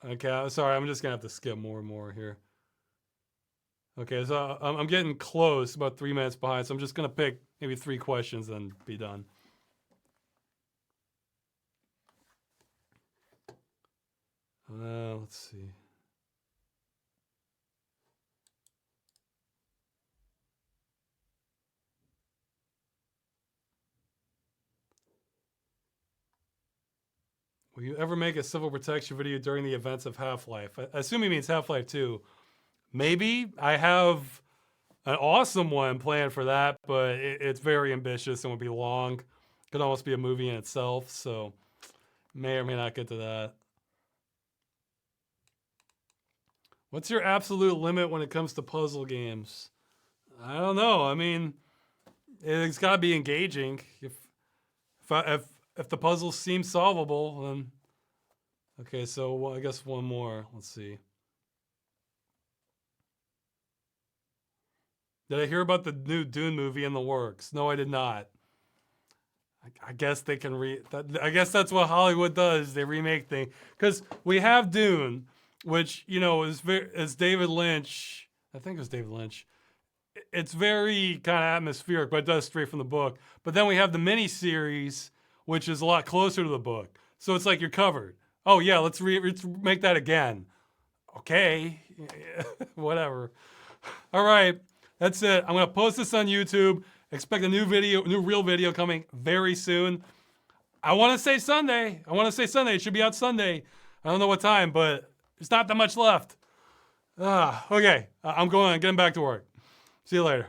Okay, sorry, I'm just gonna have to skip more and more here. Okay, so I'm getting close, about 3 minutes behind, so I'm just gonna pick maybe 3 questions and be done. Let's see. Will you ever make a civil protection video during the events of Half-Life? I assume he means Half-Life 2. Maybe. I have an awesome one planned for that, but it's very ambitious and would be long. Could almost be a movie in itself, so may or may not get to that. What's your absolute limit when it comes to puzzle games? I don't know. I mean, it's got to be engaging. If the puzzles seem solvable, then okay. So I guess one more. Let's see. Did I hear about the new Dune movie in the works? No, I did not. I guess they can I guess that's what Hollywood does. They remake things because we have Dune, which is David Lynch. I think it was David Lynch. It's very kind of atmospheric, but it does straight from the book. But then we have the miniseries, which is a lot closer to the book. So it's like you're covered. Oh yeah, let's make that again. Okay, whatever. All right, that's it. I'm gonna post this on YouTube. Expect a new real video coming very soon. I want to say Sunday. It should be out Sunday. I don't know what time, but there's not that much left. Okay, I'm getting back to work. See you later.